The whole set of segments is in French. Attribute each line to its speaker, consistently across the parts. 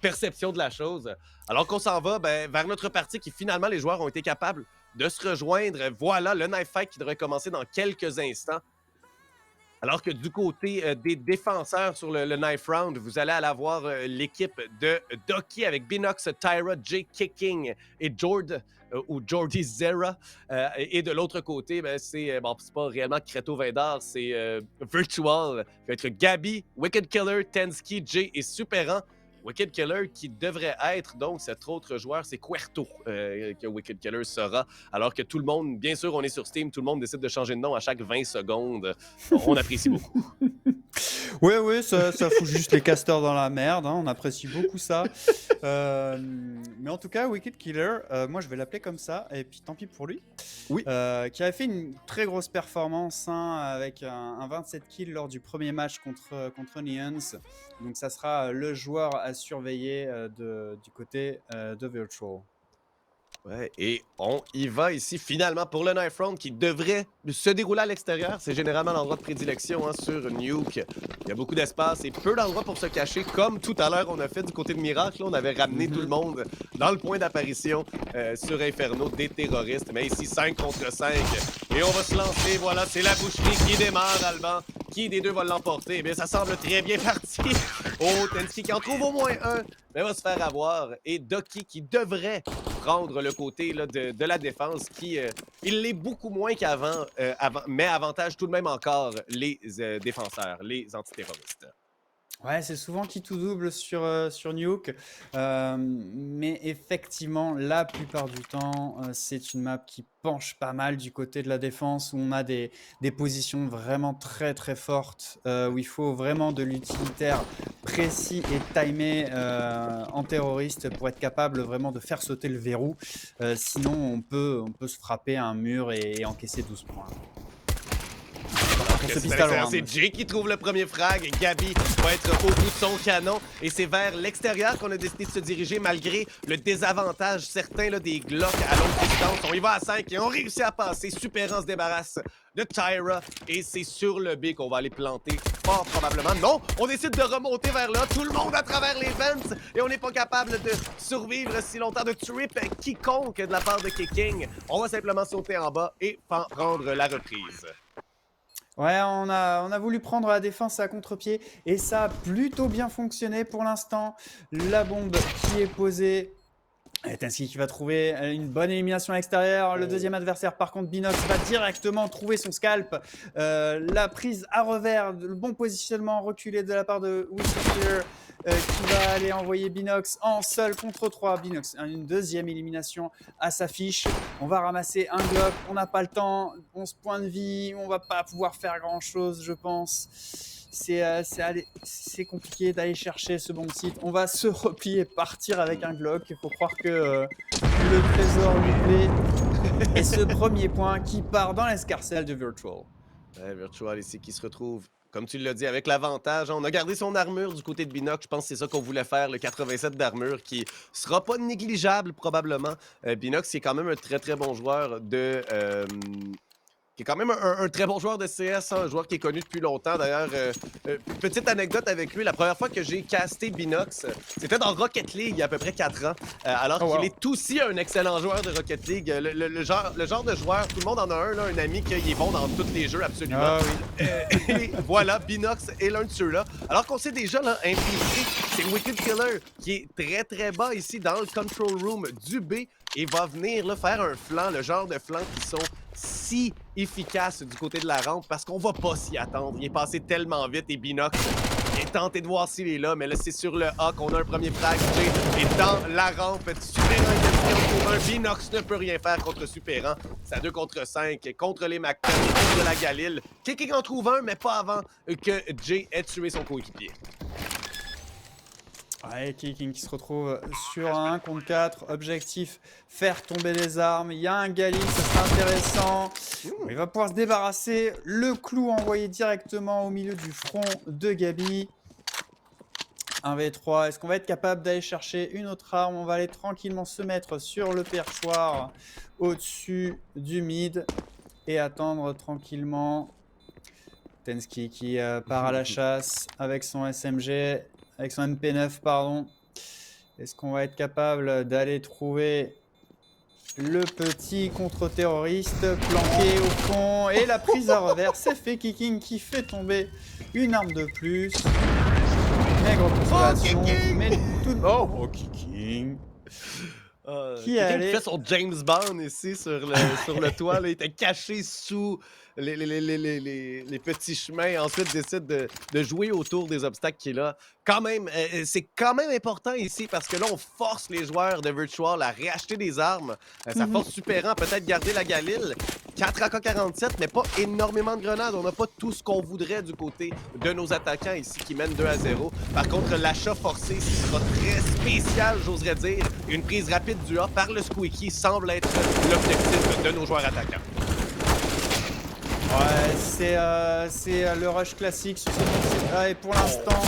Speaker 1: perception de la chose. Alors qu'on s'en va vers notre partie qui finalement les joueurs ont été capables de se rejoindre. Voilà le knife fight qui devrait commencer dans quelques instants. Alors que du côté des défenseurs sur le knife round, vous allez avoir l'équipe de Ducky avec Binox, Tyra, Jay Kicking et Jord ou Jordy Zera. Et de l'autre côté, c'est pas réellement Creto Vader, c'est Virtual, qui va être Gabi, Wicked Killer, Tensky, Jay et Superan. Wicked Killer qui devrait être donc cet autre joueur, c'est Querto que Wicked Killer sera. Alors que tout le monde, bien sûr, on est sur Steam, tout le monde décide de changer de nom à chaque 20 secondes. On apprécie beaucoup.
Speaker 2: Ouais, ça fout juste les casteurs dans la merde, hein, on apprécie beaucoup ça. Mais en tout cas, Wicked Killer, moi je vais l'appeler comme ça, et puis tant pis pour lui.
Speaker 1: Oui.
Speaker 2: Qui avait fait une très grosse performance avec un 27 kills lors du premier match contre Neons. Donc ça sera le joueur à surveiller du côté de Virtual.
Speaker 1: Ouais, et on y va ici finalement pour le knife round qui devrait se dérouler à l'extérieur. C'est généralement l'endroit de prédilection sur Nuke. Il y a beaucoup d'espace et peu d'endroits pour se cacher, comme tout à l'heure on a fait du côté de Miracle. Là, on avait ramené tout le monde dans le point d'apparition sur Inferno des terroristes. Mais ici, 5 contre 5. Et on va se lancer. Voilà, c'est la boucherie qui démarre, Alban. Qui des deux va l'emporter? Eh bien, ça semble très bien parti. Oh, Tensky qui en trouve au moins un, mais va se faire avoir. Et Ducky qui devrait prendre le côté là, de la défense, qui il l'est beaucoup moins qu'avant, mais avantage tout de même encore les défenseurs, les antiterroristes.
Speaker 2: Ouais, c'est souvent qui tout double sur Nuke, mais effectivement, la plupart du temps, c'est une map qui penche pas mal du côté de la défense, où on a des positions vraiment très très fortes, où il faut vraiment de l'utilitaire précis et timé en terroriste pour être capable vraiment de faire sauter le verrou. Sinon, on peut se frapper à un mur et encaisser 12 points.
Speaker 1: C'est Jay qui trouve le premier frag. Gabi va être au bout de son canon. Et c'est vers l'extérieur qu'on a décidé de se diriger malgré le désavantage certain là, des Glocks à longue distance. On y va à 5 et on réussit à passer. Superan se débarrasse de Tyra. Et c'est sur le B qu'on va aller planter fort probablement. Non, on décide de remonter vers là. Tout le monde à travers les vents. Et on n'est pas capable de survivre si longtemps, de trip quiconque de la part de Kicking. On va simplement sauter en bas et prendre la reprise.
Speaker 2: Ouais, on a voulu prendre la défense à contre-pied et ça a plutôt bien fonctionné pour l'instant. La bombe qui est posée. Tensky qui va trouver une bonne élimination à l'extérieur. Le deuxième adversaire, par contre, Binox, va directement trouver son scalp. La prise à revers, le bon positionnement reculé de la part de Wicked qui va aller envoyer Binox en seul contre 3. Binox, une deuxième élimination à sa fiche. On va ramasser un Glock, on n'a pas le temps, 11 points de vie, on va pas pouvoir faire grand-chose, je pense. C'est compliqué d'aller chercher ce bon site. On va se replier et partir avec un Glock. Il faut croire que le trésor lui plaît. Et ce premier point qui part dans l'escarcelle de Virtual.
Speaker 1: Virtual ici qui se retrouve, comme tu l'as dit, avec l'avantage. On a gardé son armure du côté de Binox. Je pense que c'est ça qu'on voulait faire, le 87 d'armure, qui sera pas négligeable probablement. Binox, c'est quand même un très très bon joueur qui est quand même un très bon joueur de CS, un joueur qui est connu depuis longtemps. D'ailleurs, petite anecdote avec lui, la première fois que j'ai casté Binox, c'était dans Rocket League il y a à peu près 4 ans, alors qu'il est aussi un excellent joueur de Rocket League. Le genre de joueur, tout le monde en a un, là, un ami qui est bon dans tous les jeux, absolument.
Speaker 2: Ah, oui.
Speaker 1: Et voilà, Binox est l'un de ceux-là. Alors qu'on sait déjà, là, infiltré, c'est Wicked Killer qui est très très bas ici dans le control room du B et va venir là, faire un flanc, le genre de flanc qui sont si efficaces du côté de la rampe parce qu'on va pas s'y attendre. Il est passé tellement vite et Binox est tenté de voir s'il est là, mais là c'est sur le A qu'on a un premier frag. Jay est dans la rampe. Superan est pour un. Binox ne peut rien faire contre Superan. C'est à 2 contre 5 contre les Macton et contre la Galil. Kicking en trouve un, mais pas avant que Jay ait tué son coéquipier.
Speaker 2: Ouais, Kicking qui se retrouve sur un 1 contre 4. Objectif, faire tomber les armes. Il y a un Galil, ça sera intéressant. Il va pouvoir se débarrasser. Le clou envoyé directement au milieu du front de Gabi. 1v3. Est-ce qu'on va être capable d'aller chercher une autre arme? On va aller tranquillement se mettre sur le perchoir au-dessus du mid et attendre tranquillement. Tensky qui part à la chasse avec son SMG. avec son MP9, pardon. Est-ce qu'on va être capable d'aller trouver le petit contre-terroriste planqué au fond? Et la prise à revers, c'est fait Kicking qui fait tomber une arme de plus. Maigre consolation,
Speaker 1: Kicking!
Speaker 2: mais tout... Oh, Kicking qui
Speaker 1: Quelqu'un qui
Speaker 2: allait...
Speaker 1: fait son James Bond ici sur le toit, là, il était caché sous les petits chemins, ensuite décide de jouer autour des obstacles qu'il a. Quand même, c'est quand même important ici parce que là, on force les joueurs de Virtual à réacheter des armes. Ça force Superan à peut-être garder la Galil. 4 AK-47, mais pas énormément de grenades. On n'a pas tout ce qu'on voudrait du côté de nos attaquants ici qui mènent 2-0. Par contre, l'achat forcé ici sera très spécial, j'oserais dire. Une prise rapide du A par le Squeaky semble être l'objectif de nos joueurs attaquants.
Speaker 2: Ouais, c'est le rush classique sur ce match. Et pour l'instant,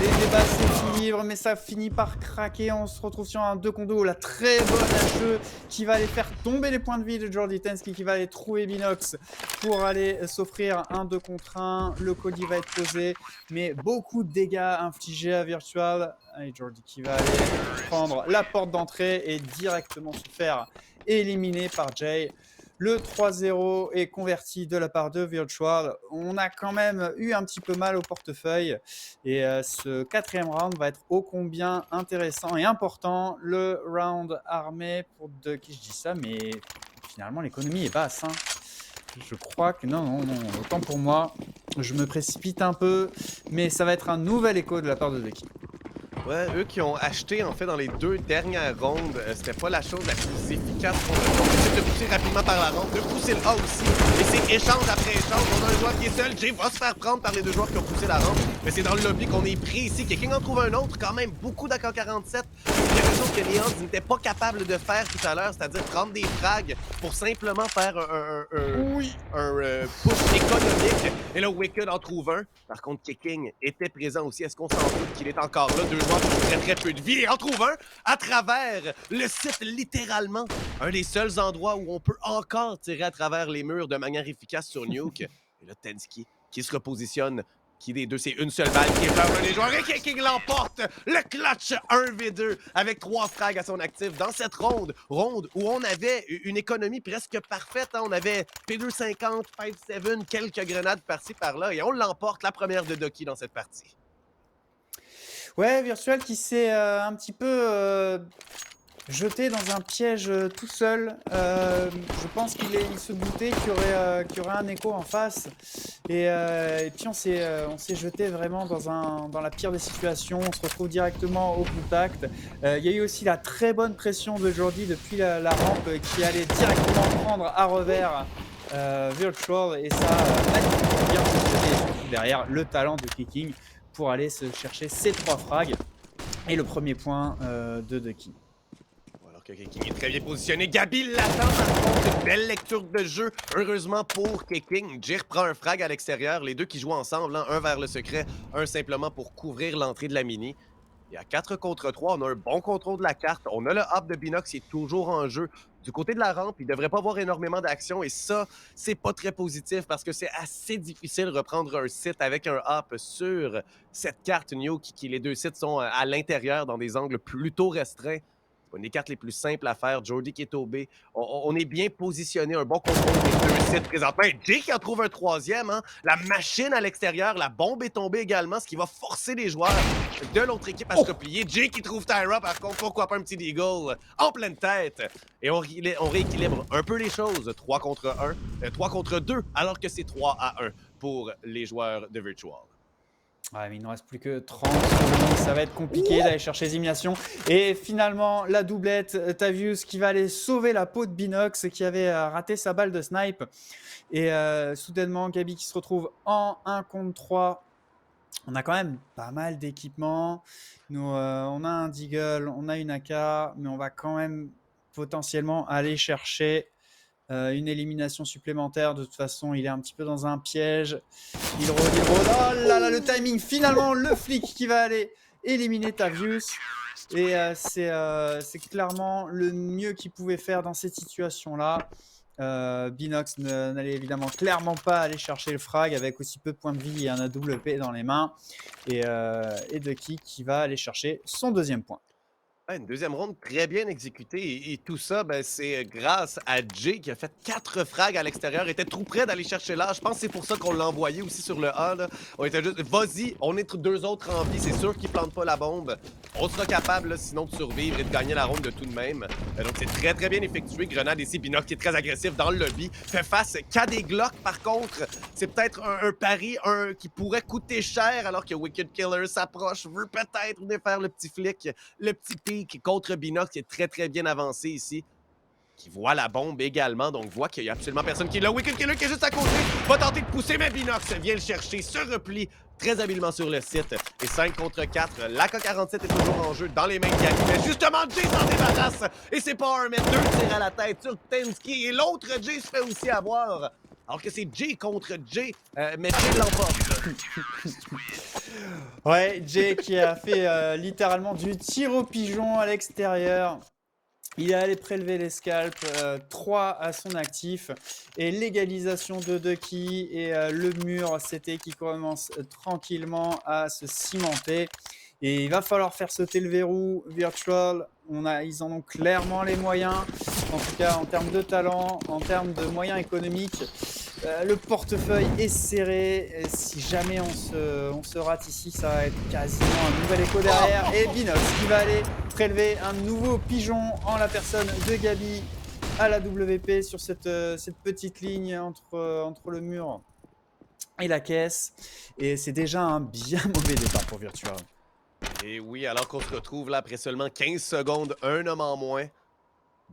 Speaker 2: les débats s'équilibrent, mais ça finit par craquer. On se retrouve sur un 2 contre 2. La très bonne HE qui va aller faire tomber les points de vie de Jordy Tensky, qui va aller trouver Binox pour aller s'offrir un 2 contre 1. Le colis va être posé, mais beaucoup de dégâts infligés à Virtual. Et Jordy qui va aller prendre la porte d'entrée et directement se faire éliminer par Jay. Le 3-0 est converti de la part de Virtual. On a quand même eu un petit peu mal au portefeuille. Et ce 4e round va être ô combien intéressant et important. Le round armé pour de qui je dis ça, mais finalement l'économie est basse. Hein. Je crois que non. Autant pour moi, je me précipite un peu, mais ça va être un nouvel écho de la part de Ducky.
Speaker 1: Ouais, eux qui ont acheté en fait dans les 2 dernières rondes, c'était pas la chose la plus efficace pour eux. Donc, c'est de pousser rapidement par la ronde, de pousser le A aussi. Et c'est échange après échange. On a un joueur qui est seul, Jay va se faire prendre par les 2 joueurs qui ont poussé la ronde. Mais c'est dans le lobby qu'on est pris ici. Quelqu'un en trouve un autre, quand même beaucoup d'AK-47. Quelque chose que Leon n'était pas capable de faire tout à l'heure, c'est-à-dire prendre des frags pour simplement faire un push économique. Et là, Wicked en trouve un. Par contre, Kicking était présent aussi. Est-ce qu'on s'en doute qu'il est encore là? 2 joueurs qui ont très peu de vie. Et en trouve un à travers le site, littéralement. Un des seuls endroits où on peut encore tirer à travers les murs de manière efficace sur Nuke. Et là, Tensky qui se repositionne. Qui des deux, c'est une seule balle qui est vers un des joueurs et Kicking l'emporte. Le clutch 1v2 avec 3 frags à son actif dans cette ronde où on avait une économie presque parfaite. Hein. On avait P250, 5-7, quelques grenades par-ci par-là et on l'emporte, la première de Ducky dans cette partie.
Speaker 2: Ouais, Virtual qui s'est un petit peu jeté dans un piège tout seul. Je pense qu'il se doutait qu'il y aurait un écho en face. Et puis on s'est jeté vraiment dans la pire des situations. On se retrouve directement au contact. Il y a eu aussi la très bonne pression de Jordy depuis la rampe qui allait directement prendre à revers Virtual. Et ça a magnifiquement bien fonctionné. Et surtout derrière le talent de Kicking pour aller se chercher ces 3 frags. Et le premier point de Ducky.
Speaker 1: Alors que Kicking est très bien positionné. Gabi l'attend par contre. Une belle lecture de jeu. Heureusement pour Kicking. Jay reprend un frag à l'extérieur. Les deux qui jouent ensemble. Hein. Un vers le secret, un simplement pour couvrir l'entrée de la mini. Et à 4 contre 3, on a un bon contrôle de la carte. On a le hop de Binox qui est toujours en jeu. Du côté de la rampe, il ne devrait pas avoir énormément d'action. Et ça, c'est pas très positif parce que c'est assez difficile de reprendre un site avec un hop sur cette carte Nuke qui les 2 sites sont à l'intérieur dans des angles plutôt restreints. C'est une des cartes les plus simples à faire. Jordy qui est au B. On est bien positionné, un bon contrôle des 2 sites présentement. Et Jay qui en trouve un 3e. Hein. La machine à l'extérieur, la bombe est tombée également, ce qui va forcer les joueurs de l'autre équipe à se replier. Jay qui trouve Tyra, par contre, pourquoi pas un petit deagle en pleine tête. Et on rééquilibre un peu les choses. 3 contre 2, alors que c'est 3-1 pour les joueurs de Virtual.
Speaker 2: Ouais, mais il ne reste plus que 30 secondes, ça va être compliqué d'aller chercher les éliminations. Et finalement, la doublette, Tavius qui va aller sauver la peau de Binox qui avait raté sa balle de snipe. Et soudainement, Gabi qui se retrouve en 1 contre 3. On a quand même pas mal d'équipements. Nous, on a un Deagle, on a une AK, mais on va quand même potentiellement aller chercher une élimination supplémentaire. De toute façon, il est un petit peu dans un piège. Il rôde. Oh là là, le timing. Finalement, le flic qui va aller éliminer Tavius. Et c'est clairement le mieux qu'il pouvait faire dans cette situation-là. Binox n'allait évidemment clairement pas aller chercher le frag avec aussi peu de points de vie et un AWP dans les mains. Et Ducky qui va aller chercher son deuxième point.
Speaker 1: Ouais, une deuxième ronde très bien exécutée et tout ça, ben, c'est grâce à Jay qui a fait 4 frags à l'extérieur, était trop près d'aller chercher là. Je pense que c'est pour ça qu'on l'a envoyé aussi sur le A. Là. On était juste, vas-y, on est deux autres en vie, c'est sûr qu'ils plantent pas la bombe. On sera capable là, sinon de survivre et de gagner la ronde de tout de même. Donc c'est très très bien effectué. Grenade ici, Binox qui est très agressif dans le lobby, fait face qu'à des Glocks par contre. C'est peut-être un pari qui pourrait coûter cher alors que Wicked Killer s'approche, veut peut-être venir faire le petit flic, le petit pic contre Binox qui est très très bien avancé ici. Qui voit la bombe également, donc voit qu'il n'y a absolument personne qui est là. Wicked Killer qui est juste à côté, va tenter de pousser, mais Binox vient le chercher, se replie très habilement sur le site. Et 5 contre 4, l'AK-47 est toujours en jeu dans les mains de Gabi. Mais justement, Jay s'en débarrasse. Et c'est pas un, mais 2 tirs à la tête sur Tensky. Et l'autre Jay se fait aussi avoir. Alors que c'est Jay contre Jay, mais Jay l'emporte.
Speaker 2: Ouais, Jay qui a fait littéralement du tir au pigeon à l'extérieur. Il est allé prélever les scalps, 3 à son actif. Et l'égalisation de Ducky et le mur CT qui commence tranquillement à se cimenter. Et il va falloir faire sauter le verrou Virtual. Ils en ont clairement les moyens, en tout cas en termes de talent, en termes de moyens économiques. Le portefeuille est serré. Et si jamais on se rate ici, ça va être quasiment un nouvel écho derrière. Et Binox qui va aller prélever un nouveau pigeon en la personne de Gabi à la WP sur cette petite ligne entre le mur et la caisse. Et c'est déjà un bien mauvais départ pour Virtual.
Speaker 1: Et oui, alors qu'on se retrouve là après seulement 15 secondes, un homme en moins.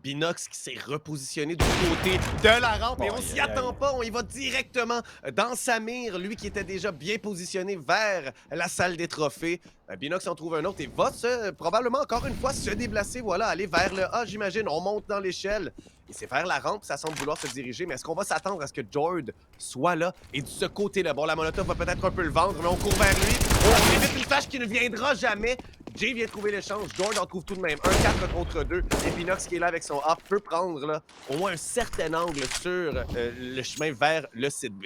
Speaker 1: Binox qui s'est repositionné du côté de la rampe et on s'y attend pas, on y va directement dans sa mire, lui qui était déjà bien positionné vers la salle des trophées. Binox en trouve un autre et va probablement encore une fois se déplacer, voilà, aller vers le A, j'imagine. On monte dans l'échelle et c'est vers la rampe, ça semble vouloir se diriger, mais est-ce qu'on va s'attendre à ce que Jord soit là et de ce côté-là? Bon, la Molotov va peut-être un peu le vendre, mais on court vers lui. Oh, on évite une flash qui ne viendra jamais. Jay vient trouver l'échange, Jord en trouve tout de même. 1-4 contre 2. Et Binox qui est là avec son A peut prendre là, au moins un certain angle sur le chemin vers le site B.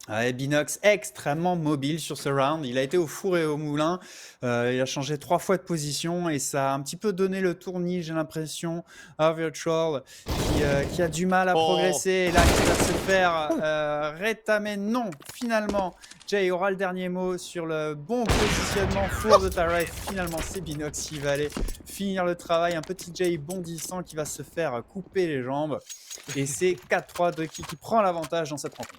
Speaker 2: Ouais, Binox extrêmement mobile sur ce round. Il a été au four et au moulin. Il a changé 3 fois de position et ça a un petit peu donné le tournis, j'ai l'impression, à Virtual qui a du mal à progresser. Et là, qui va se faire rétamer. Non, finalement, Jay aura le dernier mot sur le bon positionnement four de Tarek. Finalement, c'est Binox qui va aller finir le travail. Un petit Jay bondissant qui va se faire couper les jambes. Et c'est 4-3 de qui prend l'avantage dans cette rencontre.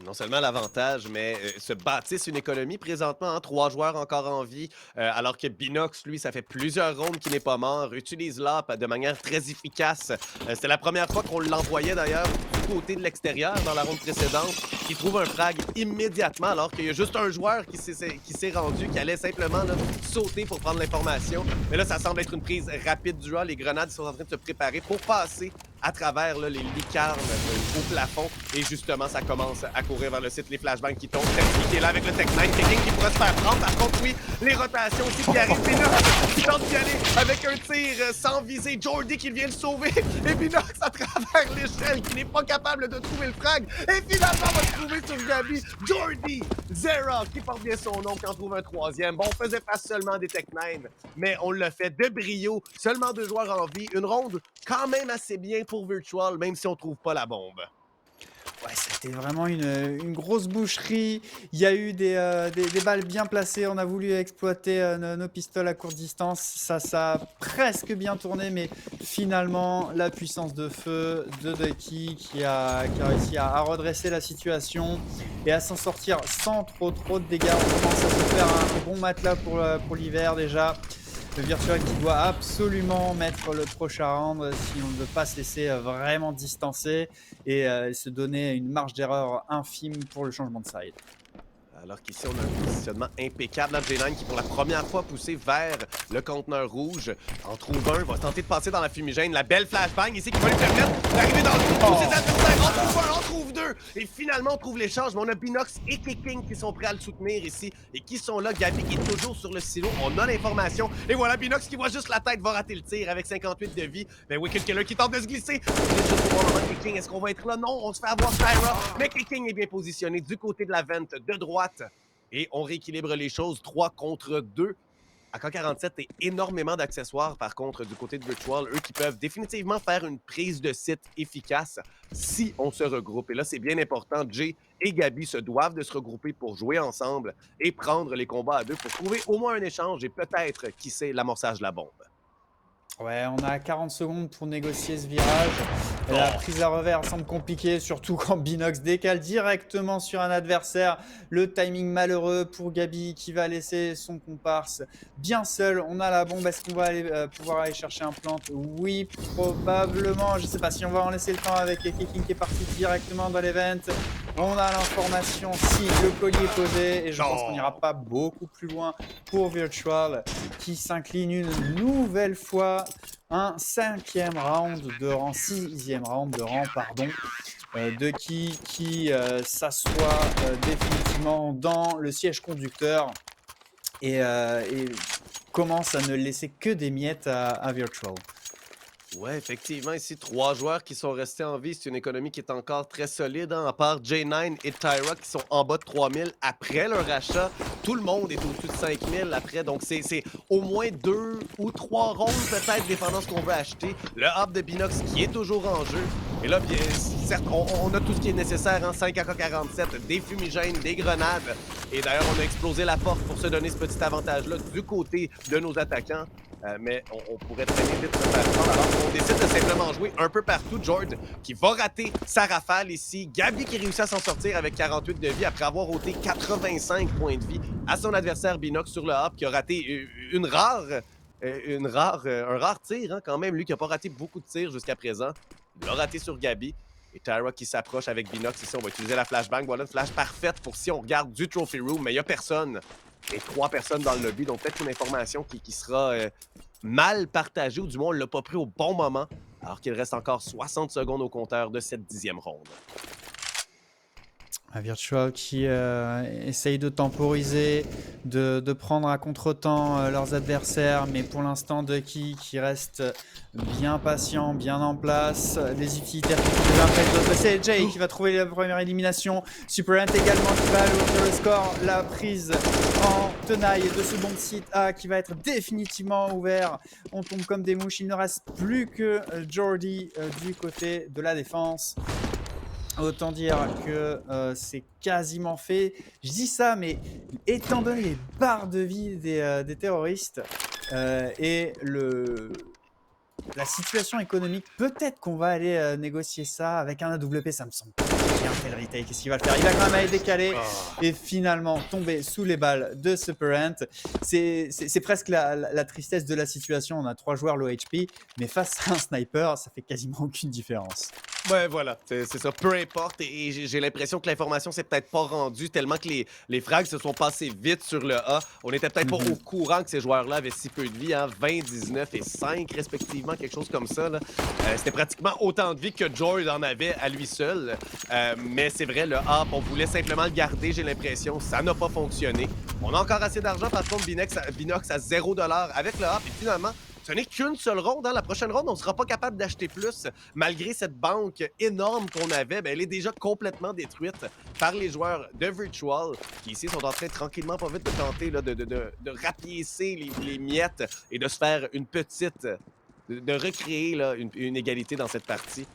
Speaker 1: Non seulement l'avantage, mais se bâtissent une économie présentement, hein, 3 joueurs encore en vie, alors que Binox, lui, ça fait plusieurs rondes qu'il n'est pas mort, utilise l'AP de manière très efficace. C'était la première fois qu'on l'envoyait d'ailleurs du côté de l'extérieur dans la ronde précédente, qui trouve un frag immédiatement, alors qu'il y a juste un joueur qui s'est rendu, qui allait simplement là, sauter pour prendre l'information. Mais là, ça semble être une prise rapide du A. Les grenades sont en train de se préparer pour passer à travers là, les licarnes au plafond. Et justement, ça commence à courir vers le site. Les flashbangs qui tombent. Tensky qui est là avec le Tech 9. Keking qui pourrait se faire prendre. Par contre, oui, les rotations aussi qui arrivent. Binox qui tente d'y aller avec un tir sans viser. Jordy qui vient le sauver. Et Binox à travers l'échelle qui n'est pas capable de trouver le frag. Et finalement, on va se trouver sur Gabi. Jordy, Zera qui porte bien son nom, qui en trouve un troisième. Bon, on faisait face seulement des Tech 9, mais on l'a fait de brio. Seulement 2 joueurs en vie. Une ronde quand même assez bien pour Virtual, même si on trouve pas la bombe.
Speaker 2: Ouais, c'était vraiment une grosse boucherie. Il y a eu des balles bien placées. On a voulu exploiter nos pistolets à courte distance. Ça a presque bien tourné, mais finalement, la puissance de feu de Ducky qui a réussi à redresser la situation et à s'en sortir sans trop de dégâts. On commence à se faire un bon matelas pour l'hiver déjà. Le Virtual qui doit absolument mettre le prochain round si on ne veut pas se laisser vraiment distancer et se donner une marge d'erreur infime pour le changement de side.
Speaker 1: Alors qu'ici, on a un positionnement impeccable. Là, J9 qui, pour la première fois, poussé vers le conteneur rouge. En trouve un, va tenter de passer dans la fumigène. La belle flashbang ici qui va lui permettre d'arriver dans le trou de tous ses adversaires. En trouve un, en trouve deux. Et finalement, on trouve l'échange. Mais on a Binox et Kicking qui sont prêts à le soutenir ici et qui sont là. Gabi qui est toujours sur le silo. On a l'information. Et voilà, Binox qui voit juste la tête va rater le tir avec 58 de vie. Mais Wicked Killer qui tente de se glisser. Juste au bon moment, Kicking, est-ce qu'on va être là? Non, on se fait avoir Tyra. Mais Kicking est bien positionné du côté de la vente de droite. Et on rééquilibre les choses 3 contre 2. AK-47 et énormément d'accessoires, par contre, du côté de Virtual, eux qui peuvent définitivement faire une prise de site efficace si on se regroupe. Et là, c'est bien important. Jay et Gabi se doivent de se regrouper pour jouer ensemble et prendre les combats à deux pour trouver au moins un échange et peut-être, qui sait, l'amorçage de la bombe.
Speaker 2: Ouais, on a 40 secondes pour négocier ce virage. La prise à revers semble compliquée, surtout quand Binox décale directement sur un adversaire. Le timing malheureux pour Gabi qui va laisser son comparse bien seul. On a la bombe, est-ce qu'on va pouvoir aller chercher un plant? Oui, probablement. Je ne sais pas si on va en laisser le temps avec Kicking qui est parti directement dans l'event. On a l'information si le collier est posé et je pense qu'on n'ira pas beaucoup plus loin pour Virtual qui s'incline une nouvelle fois. Un 5e round de rang, 6e round de rang, pardon, de qui s'assoit définitivement dans le siège conducteur et commence à ne laisser que des miettes à Virtual.
Speaker 1: Ouais, effectivement, ici, 3 joueurs qui sont restés en vie. C'est une économie qui est encore très solide, hein, à part J9 et Tyra qui sont en bas de 3000 après leur achat. Tout le monde est au-dessus de 5000 après. Donc, c'est au moins 2 ou 3 rondes, peut-être, dépendant de ce qu'on veut acheter. Le hub de Binox qui est toujours en jeu. Et là, bien, certes, on a tout ce qui est nécessaire, hein, 5 AK-47, des fumigènes, des grenades. Et d'ailleurs, on a explosé la porte pour se donner ce petit avantage-là du côté de nos attaquants. Mais on pourrait très vite se faire prendre. Alors on décide de simplement jouer un peu partout. Jord qui va rater sa rafale ici. Gabi qui réussit à s'en sortir avec 48 de vie après avoir ôté 85 points de vie à son adversaire Binox sur le hub qui a raté un rare tir, hein, quand même. Lui qui n'a pas raté beaucoup de tirs jusqu'à présent. Il l'a raté sur Gabi. Et Tyra qui s'approche avec Binox ici. On va utiliser la flashbang. Voilà une flash parfaite pour si on regarde du Trophy Room. Mais il n'y a personne. Et 3 personnes dans le lobby. Donc peut-être une information qui sera mal partagée. Ou du moins, on ne l'a pas pris au bon moment. Alors qu'il reste encore 60 secondes au compteur de cette 10e ronde.
Speaker 2: Un Virtual qui essaye de temporiser, de prendre à contre-temps leurs adversaires, mais pour l'instant Ducky qui reste bien patient, bien en place. Les utilitaires qui font l'impact. C'est Jay qui va trouver la première élimination. Superant également qui va ouvrir le score. La prise en tenaille de ce bon site A qui va être définitivement ouvert. On tombe comme des mouches. Il ne reste plus que Jordi du côté de la défense. Autant dire que c'est quasiment fait. Je dis ça, mais étant donné les barres de vie des terroristes et la situation économique, peut-être qu'on va aller négocier ça avec un AWP. Ça me semble bien fait le retail. Qu'est-ce qu'il va le faire? Il va quand même aller décaler et finalement tomber sous les balles de Superant. C'est presque la tristesse de la situation. On a 3 joueurs low HP, mais face à un sniper, ça fait quasiment aucune différence.
Speaker 1: Ouais, voilà, c'est ça, peu importe. Et j'ai l'impression que l'information s'est peut-être pas rendue tellement que les frags se sont passés vite sur le A. On était peut-être pas au courant que ces joueurs-là avaient si peu de vie, hein, 20, 19 et 5 respectivement, quelque chose comme ça. C'était pratiquement autant de vie que Jord en avait à lui seul. Mais c'est vrai, le A, on voulait simplement le garder, j'ai l'impression. Ça n'a pas fonctionné. On a encore assez d'argent, par contre, Binox à 0$ avec le A. Et finalement, ce n'est qu'une seule ronde. Hein. La prochaine ronde, on ne sera pas capable d'acheter plus. Malgré cette banque énorme qu'on avait, ben, elle est déjà complètement détruite par les joueurs de Virtual qui ici sont en train tranquillement, pas vite, de tenter là, de rapiécer les miettes et de se faire une petite... de recréer là, une égalité dans cette partie.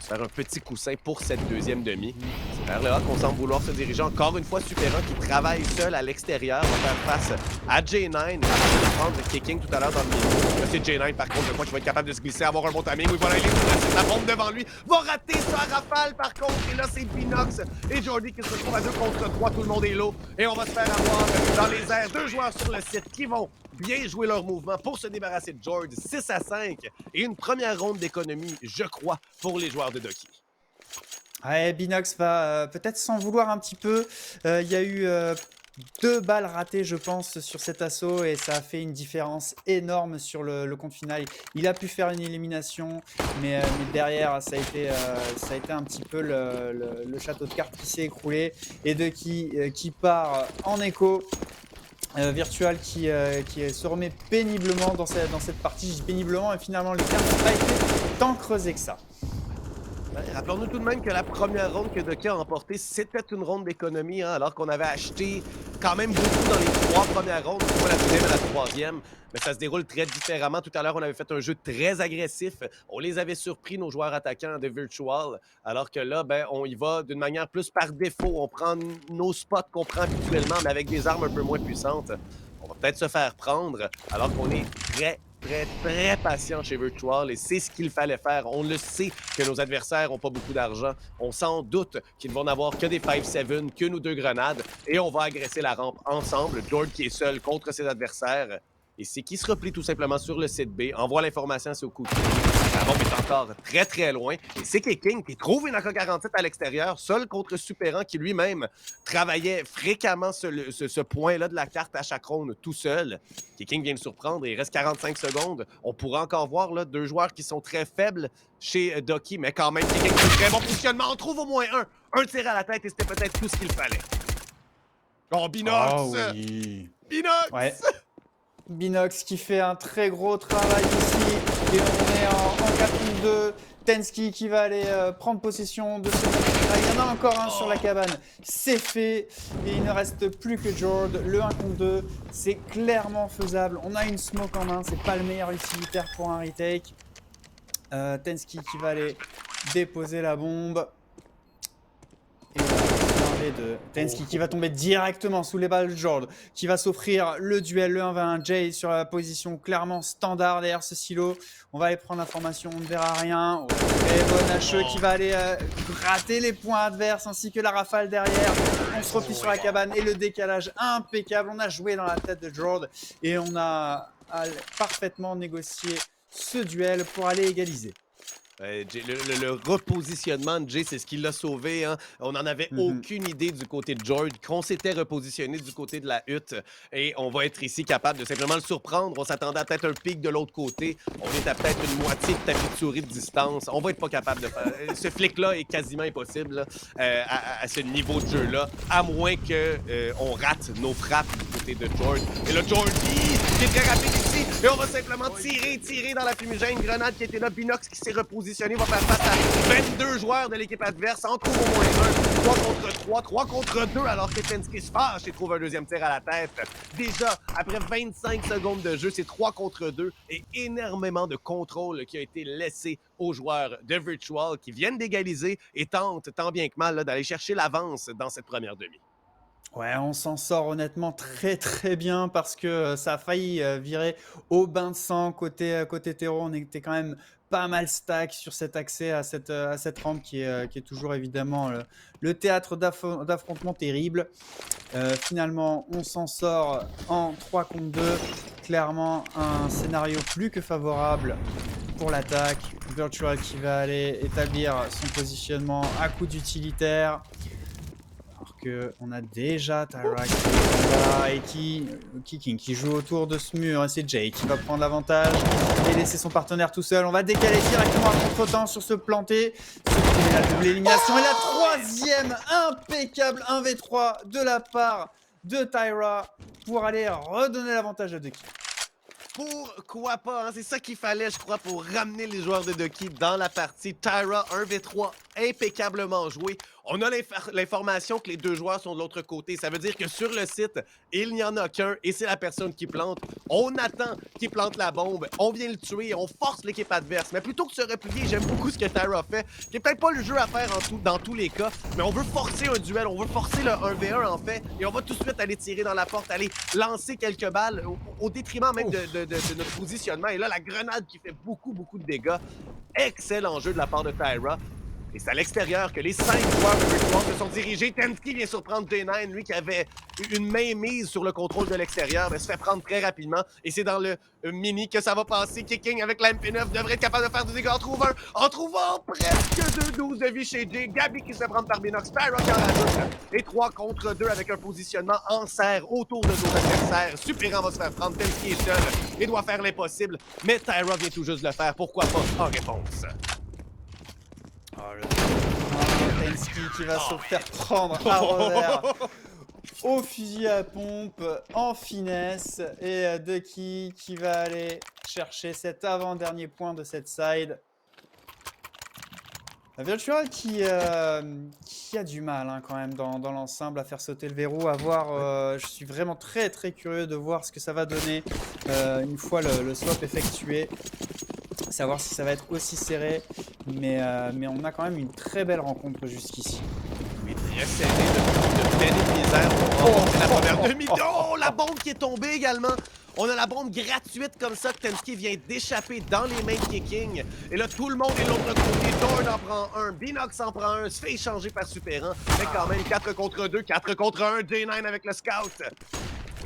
Speaker 1: Se faire un petit coussin pour cette 2e demi. C'est vers le A qu'on semble vouloir se diriger. Encore une fois, Superant qui travaille seul à l'extérieur va faire face à J9. Il va prendre Kicking tout à l'heure dans le milieu. Là, c'est J9 par contre, je crois qu'il va être capable de se glisser, avoir un bon timing. Oui, voilà, il est la bombe devant lui. Va rater sa rafale par contre. Et là, c'est Binox et Jordi qui se retrouvent à 2 contre 3. Tout le monde est low. Et on va se faire avoir dans les airs 2 joueurs sur le site qui vont bien jouer leur mouvement pour se débarrasser de Jord. 6-5 et une première ronde d'économie, je crois, pour les joueurs de Ducky.
Speaker 2: Ouais, Binox va peut-être s'en vouloir un petit peu. Il y a eu 2 balles ratées, je pense, sur cet assaut et ça a fait une différence énorme sur le compte final. Il a pu faire une élimination, mais derrière, ça a été un petit peu le château de cartes qui s'est écroulé et qui part en écho. Virtual qui se remet péniblement dans cette partie. Je dis péniblement et finalement le terme n'a pas été tant creusé que ça.
Speaker 1: Ouais, rappelons-nous tout de même que la première ronde que Doki a remportée, c'était une ronde d'économie, hein, alors qu'on avait acheté quand même beaucoup dans les 3 premières rondes, pas la deuxième et la troisième. Mais ça se déroule très différemment. Tout à l'heure, on avait fait un jeu très agressif. On les avait surpris, nos joueurs attaquants de Virtual. Alors que là, ben, on y va d'une manière plus par défaut. On prend nos spots qu'on prend habituellement, mais avec des armes un peu moins puissantes. On va peut-être se faire prendre, alors qu'on est très patient chez Virtual et c'est ce qu'il fallait faire. On le sait que nos adversaires n'ont pas beaucoup d'argent. On s'en doute qu'ils ne vont n'avoir que des 5-7, qu'une ou deux grenades et on va agresser la rampe ensemble. Jord qui est seul contre ses adversaires. Et c'est qui se replie tout simplement sur le site B, envoie l'information sur le coup de pied. La bombe est encore très loin. Et c'est King qui trouve une AK-47 à l'extérieur, seul contre Superan qui lui-même travaillait fréquemment ce point-là de la carte à chaque ronde tout seul. King vient de surprendre et il reste 45 secondes. On pourra encore voir là, 2 joueurs qui sont très faibles chez Doki, mais quand même, King qui très bon positionnement. On trouve au moins un tir à la tête et c'était peut-être tout ce qu'il fallait. Oh, Binox!
Speaker 2: Oh oui.
Speaker 1: Binox!
Speaker 2: Ouais. Binox qui fait un très gros travail ici. Et on est en 4-2. Tensky qui va aller prendre possession de ce moment. Il y en a encore un sur la cabane. C'est fait. Et il ne reste plus que Jord. Le 1 contre 2. C'est clairement faisable. On a une smoke en main. C'est pas le meilleur utilitaire pour un retake. Tensky qui va aller déposer la bombe. Et de Tensky qui va tomber directement sous les balles de Jord, qui va s'offrir le duel, le 1v1. Jay sur la position clairement standard derrière ce silo. On va aller prendre l'information, on ne verra rien. Très bon HE qui va aller gratter les points adverses ainsi que la rafale derrière. On se replie sur la cabane et le décalage impeccable. On a joué dans la tête de Jord et on a parfaitement négocié ce duel pour aller égaliser.
Speaker 1: Le repositionnement de Jay, c'est ce qui l'a sauvé. Hein. On n'en avait aucune idée du côté de Jord, qu'on s'était repositionné du côté de la hutte. Et on va être ici capable de simplement le surprendre. On s'attendait à peut-être un pic de l'autre côté. On est à peut-être une moitié de tapis de souris de distance. On va être pas capable de faire. Ce flic-là est quasiment impossible là, à ce niveau de jeu-là, à moins qu'on rate nos frappes du côté de Jord. Et là, Jord qui est très rapide ici. Et on va simplement tirer dans la fumigène. Grenade qui était là. Binox qui s'est repositionné. Va faire face à 22 joueurs de l'équipe adverse. En trouve au moins un. 3 contre 3, 3 contre 2, alors que Tensky se fâche et trouve un deuxième tir à la tête. Déjà, après 25 secondes de jeu, c'est 3 contre 2 et énormément de contrôle qui a été laissé aux joueurs de Virtual qui viennent d'égaliser et tentent, tant bien que mal, d'aller chercher l'avance dans cette première demi.
Speaker 2: Ouais, on s'en sort honnêtement très bien parce que ça a failli virer au bain de sang côté terreau. On était quand même pas mal stack sur cet accès à cette rampe qui est toujours évidemment le théâtre d'affrontements terribles. Finalement, on s'en sort en 3 contre 2. Clairement, un scénario plus que favorable pour l'attaque. Virtual qui va aller établir son positionnement à coup d'utilitaire. On a déjà Tyra qui est là et King qui joue autour de ce mur. C'est Jay qui va prendre l'avantage et laisser son partenaire tout seul. On va décaler directement à contre-temps sur ce planté. C'est la double élimination. Et la troisième impeccable 1v3 de la part de Tyra pour aller redonner l'avantage à Doki.
Speaker 1: Pourquoi pas? Hein? C'est ça qu'il fallait, je crois, pour ramener les joueurs de Doki dans la partie. Tyra 1v3, impeccablement joué. On a l'information que les 2 joueurs sont de l'autre côté. Ça veut dire que sur le site, il n'y en a qu'un et c'est la personne qui plante. On attend qu'il plante la bombe. On vient le tuer. On force l'équipe adverse. Mais plutôt que de se replier, j'aime beaucoup ce que Tyra fait. C'est peut-être pas le jeu à faire dans tous les cas, mais on veut forcer un duel. On veut forcer le 1v1 en fait. Et on va tout de suite aller tirer dans la porte, aller lancer quelques balles au détriment même de notre positionnement. Et là, la grenade qui fait beaucoup de dégâts. Excellent jeu de la part de Tyra. Et c'est à l'extérieur que les 5 joueurs de Virtual se sont dirigés. Tensky vient surprendre J9, lui qui avait une main mise sur le contrôle de l'extérieur, mais se fait prendre très rapidement. Et c'est dans le mini que ça va passer. Kicking avec la MP9 devrait être capable de faire du dégât. En trouvant presque 2-12 de vie chez Jay. Gabi qui se fait prendre par Binox. Tyra qui en rajoute. Et 3 contre 2 avec un positionnement en serre autour de nos adversaires. Superan va se faire prendre. Tensky est seul et doit faire l'impossible. Mais Tyra vient tout juste de le faire. Pourquoi pas en réponse?
Speaker 2: Tensky qui va se faire prendre à revers au fusil à pompe en finesse et Ducky qui va aller chercher cet avant-dernier point de cette side. Virtual qui a du mal hein, quand même dans l'ensemble à faire sauter le verrou, à voir, je suis vraiment très curieux de voir ce que ça va donner une fois le swap effectué. Savoir si ça va être aussi serré, mais on a quand même une très belle rencontre jusqu'ici.
Speaker 1: Oui, très serré de peine et de misère pour remporter la première demi. Oh, la bombe qui est tombée également! On a la bombe gratuite comme ça que Tensky vient d'échapper dans les mains de Kicking. Et là, tout le monde est de l'autre côté. Dorn en prend un, Binox en prend un, se fait échanger par Superan. Mais quand même, 4 contre 2, 4 contre 1, J9 avec le scout.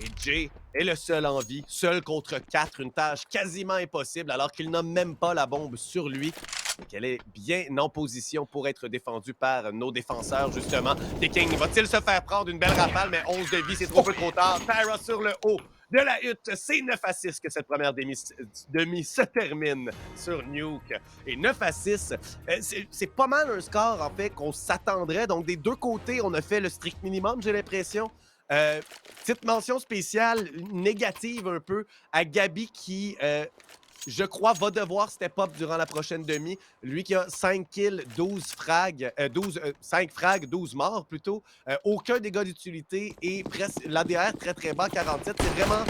Speaker 1: Et Jay est le seul en vie, seul contre 4, une tâche quasiment impossible alors qu'il n'a même pas la bombe sur lui. Et qu'elle est bien en position pour être défendue par nos défenseurs, justement. Kicking va-t-il se faire prendre une belle rafale, mais 11 de vie, c'est trop peu trop tard. Tyra sur le haut de la hutte. C'est 9-6 que cette première demi se termine sur Nuke. Et 9-6, c'est pas mal un score, en fait, qu'on s'attendrait. Donc, des deux côtés, on a fait le strict minimum, j'ai l'impression. Petite mention spéciale, négative un peu, à Gabi qui, je crois, va devoir step up durant la prochaine demi. Lui qui a 5 kills, 12 frags, 5 frags, 12 morts plutôt. Aucun dégât d'utilité et presque l'ADR très bas, 47. C'est vraiment...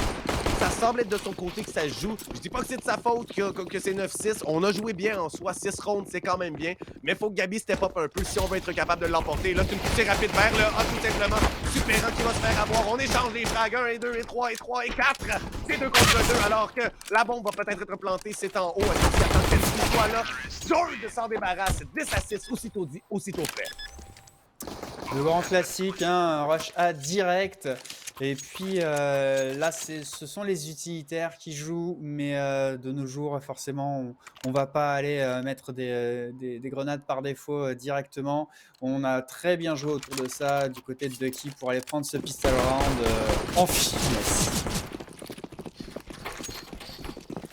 Speaker 1: Ça semble être de son côté que ça joue. Je dis pas que c'est de sa faute que c'est 9-6. On a joué bien en soi. 6 rounds, c'est quand même bien. Mais il faut que Gabi step up un peu si on veut être capable de l'emporter. Là, c'est une poussée rapide vers le A, tout simplement. Superan qui va se faire avoir. On échange les frags. 1 et 2 et 3 et 3 et 4. C'est 2 contre 2 alors que la bombe va peut-être être plantée. C'est en haut. Est-ce qu'il attend que Tensky soit là? George s'en débarrasse. 10-6, aussitôt dit, aussitôt fait.
Speaker 2: Le grand classique, hein, un rush A direct. Et puis là, ce sont les utilitaires qui jouent, mais de nos jours, forcément, on va pas aller mettre des grenades par défaut directement. On a très bien joué autour de ça du côté de Ducky pour aller prendre ce pistol round en finesse.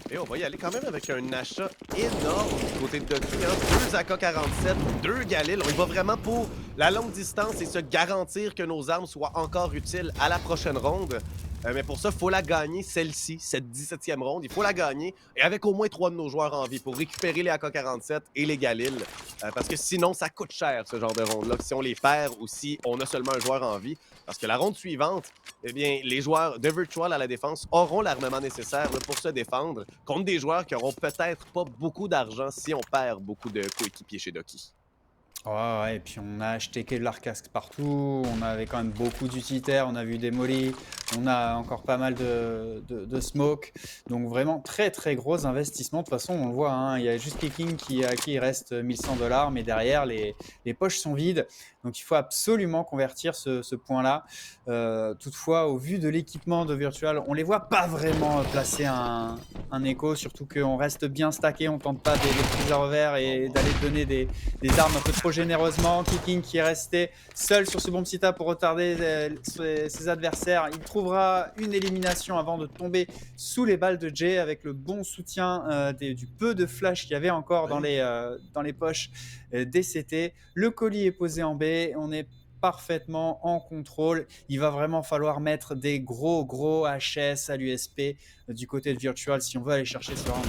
Speaker 1: Et on va y aller quand même avec un achat énorme du côté de Ducky. Hein? 2 AK-47, 2 Galil. On y va vraiment pour la longue distance et se garantir que nos armes soient encore utiles à la prochaine ronde. Mais pour ça, il faut la gagner, celle-ci, cette 17e ronde. Il faut la gagner, et avec au moins 3 de nos joueurs en vie pour récupérer les AK-47 et les Galil. Parce que sinon, ça coûte cher, ce genre de ronde-là, si on les perd ou si on a seulement un joueur en vie. Parce que la ronde suivante, eh bien, les joueurs de Virtual à la défense auront l'armement nécessaire pour se défendre contre des joueurs qui n'auront peut-être pas beaucoup d'argent si on perd beaucoup de coéquipiers chez Ducky.
Speaker 2: Ouais, et puis on a acheté Kevlar Casque partout, on avait quand même beaucoup d'utilitaires, on a vu des molly, on a encore pas mal de smoke, donc vraiment très gros investissement. De toute façon, on le voit, hein, il y a juste Kicking qui reste 1100 $, mais derrière, les poches sont vides, donc il faut absolument convertir ce point-là. Toutefois, au vu de l'équipement de Virtual, on les voit pas vraiment placer un écho, surtout qu'on reste bien stacké, on tente pas des petits revers et d'aller donner des armes un peu trop généreusement. Kicking qui est resté seul sur ce bon petit tas pour retarder ses adversaires. Il trouvera une élimination avant de tomber sous les balles de Jay avec le bon soutien du peu de flash qu'il y avait encore dans les poches des CT. Le colis est posé en B. On est parfaitement en contrôle. Il va vraiment falloir mettre des gros HS à l'USP du côté de Virtual si on veut aller chercher ce round.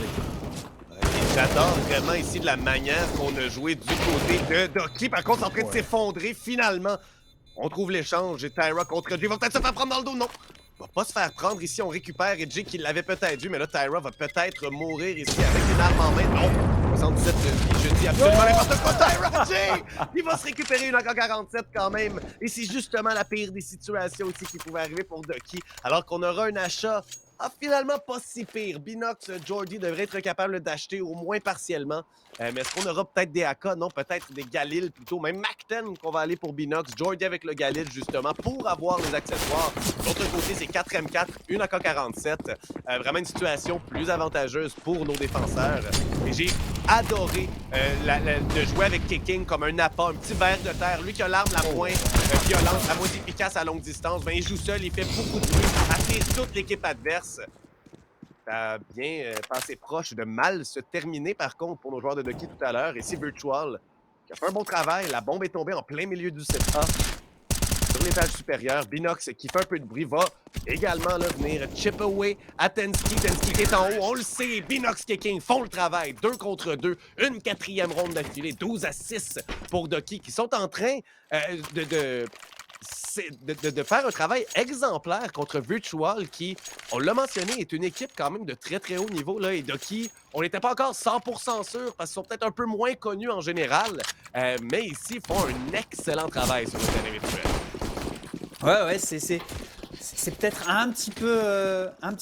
Speaker 1: J'adore vraiment ici de la manière qu'on a joué du côté de Ducky. Par contre, c'est en train de s'effondrer. Finalement, on trouve l'échange et Tyra contre Jay va peut-être se faire prendre dans le dos. Non, va pas se faire prendre ici. On récupère et Jay qui l'avait peut-être vu, mais là, Tyra va peut-être mourir ici avec une arme en main. Non, 77 de vie. Je dis absolument n'importe quoi. Tyra Jay, il va se récupérer une AK-47 quand même. Et c'est justement la pire des situations aussi qui pouvait arriver pour Ducky. Alors qu'on aura un achat Ah, finalement, pas si pire. Binox, Jordy devrait être capable d'acheter au moins partiellement. Mais est-ce qu'on aura peut-être des AK? Non, peut-être des Galil plutôt. Même Mac-10 qu'on va aller pour Binox. Jordy avec le Galil, justement, pour avoir les accessoires. De l'autre côté, c'est 4 M4, une AK-47. Vraiment une situation plus avantageuse pour nos défenseurs. Et j'ai adoré de jouer avec Kicking comme un appât, un petit ver de terre. Lui qui a l'arme la moins violente, la moins efficace à longue distance, ben, il joue seul, il fait beaucoup de bruit, attire toute l'équipe adverse. Ça a bien passé proche de mal se terminer, par contre, pour nos joueurs de Ducky tout à l'heure. Ici, Virtual, qui a fait un bon travail. La bombe est tombée en plein milieu du 7A. Sur l'étage supérieur, Binox, qui fait un peu de bruit, va également là, venir chip away à Tensky. Tensky qui est en haut, on le sait. Binox Kicking font le travail. 2 contre 2. Une quatrième ronde d'affilée. 12-6 pour Ducky, qui sont en train de faire un travail exemplaire contre Virtual, qui, on l'a mentionné, est une équipe quand même de très très haut niveau. Là, et Ducky, on n'était pas encore 100% sûr parce qu'ils sont peut-être un peu moins connus en général. Mais ici, ils font un excellent travail sur le terrain virtuel.
Speaker 2: Ouais, c'est peut-être un petit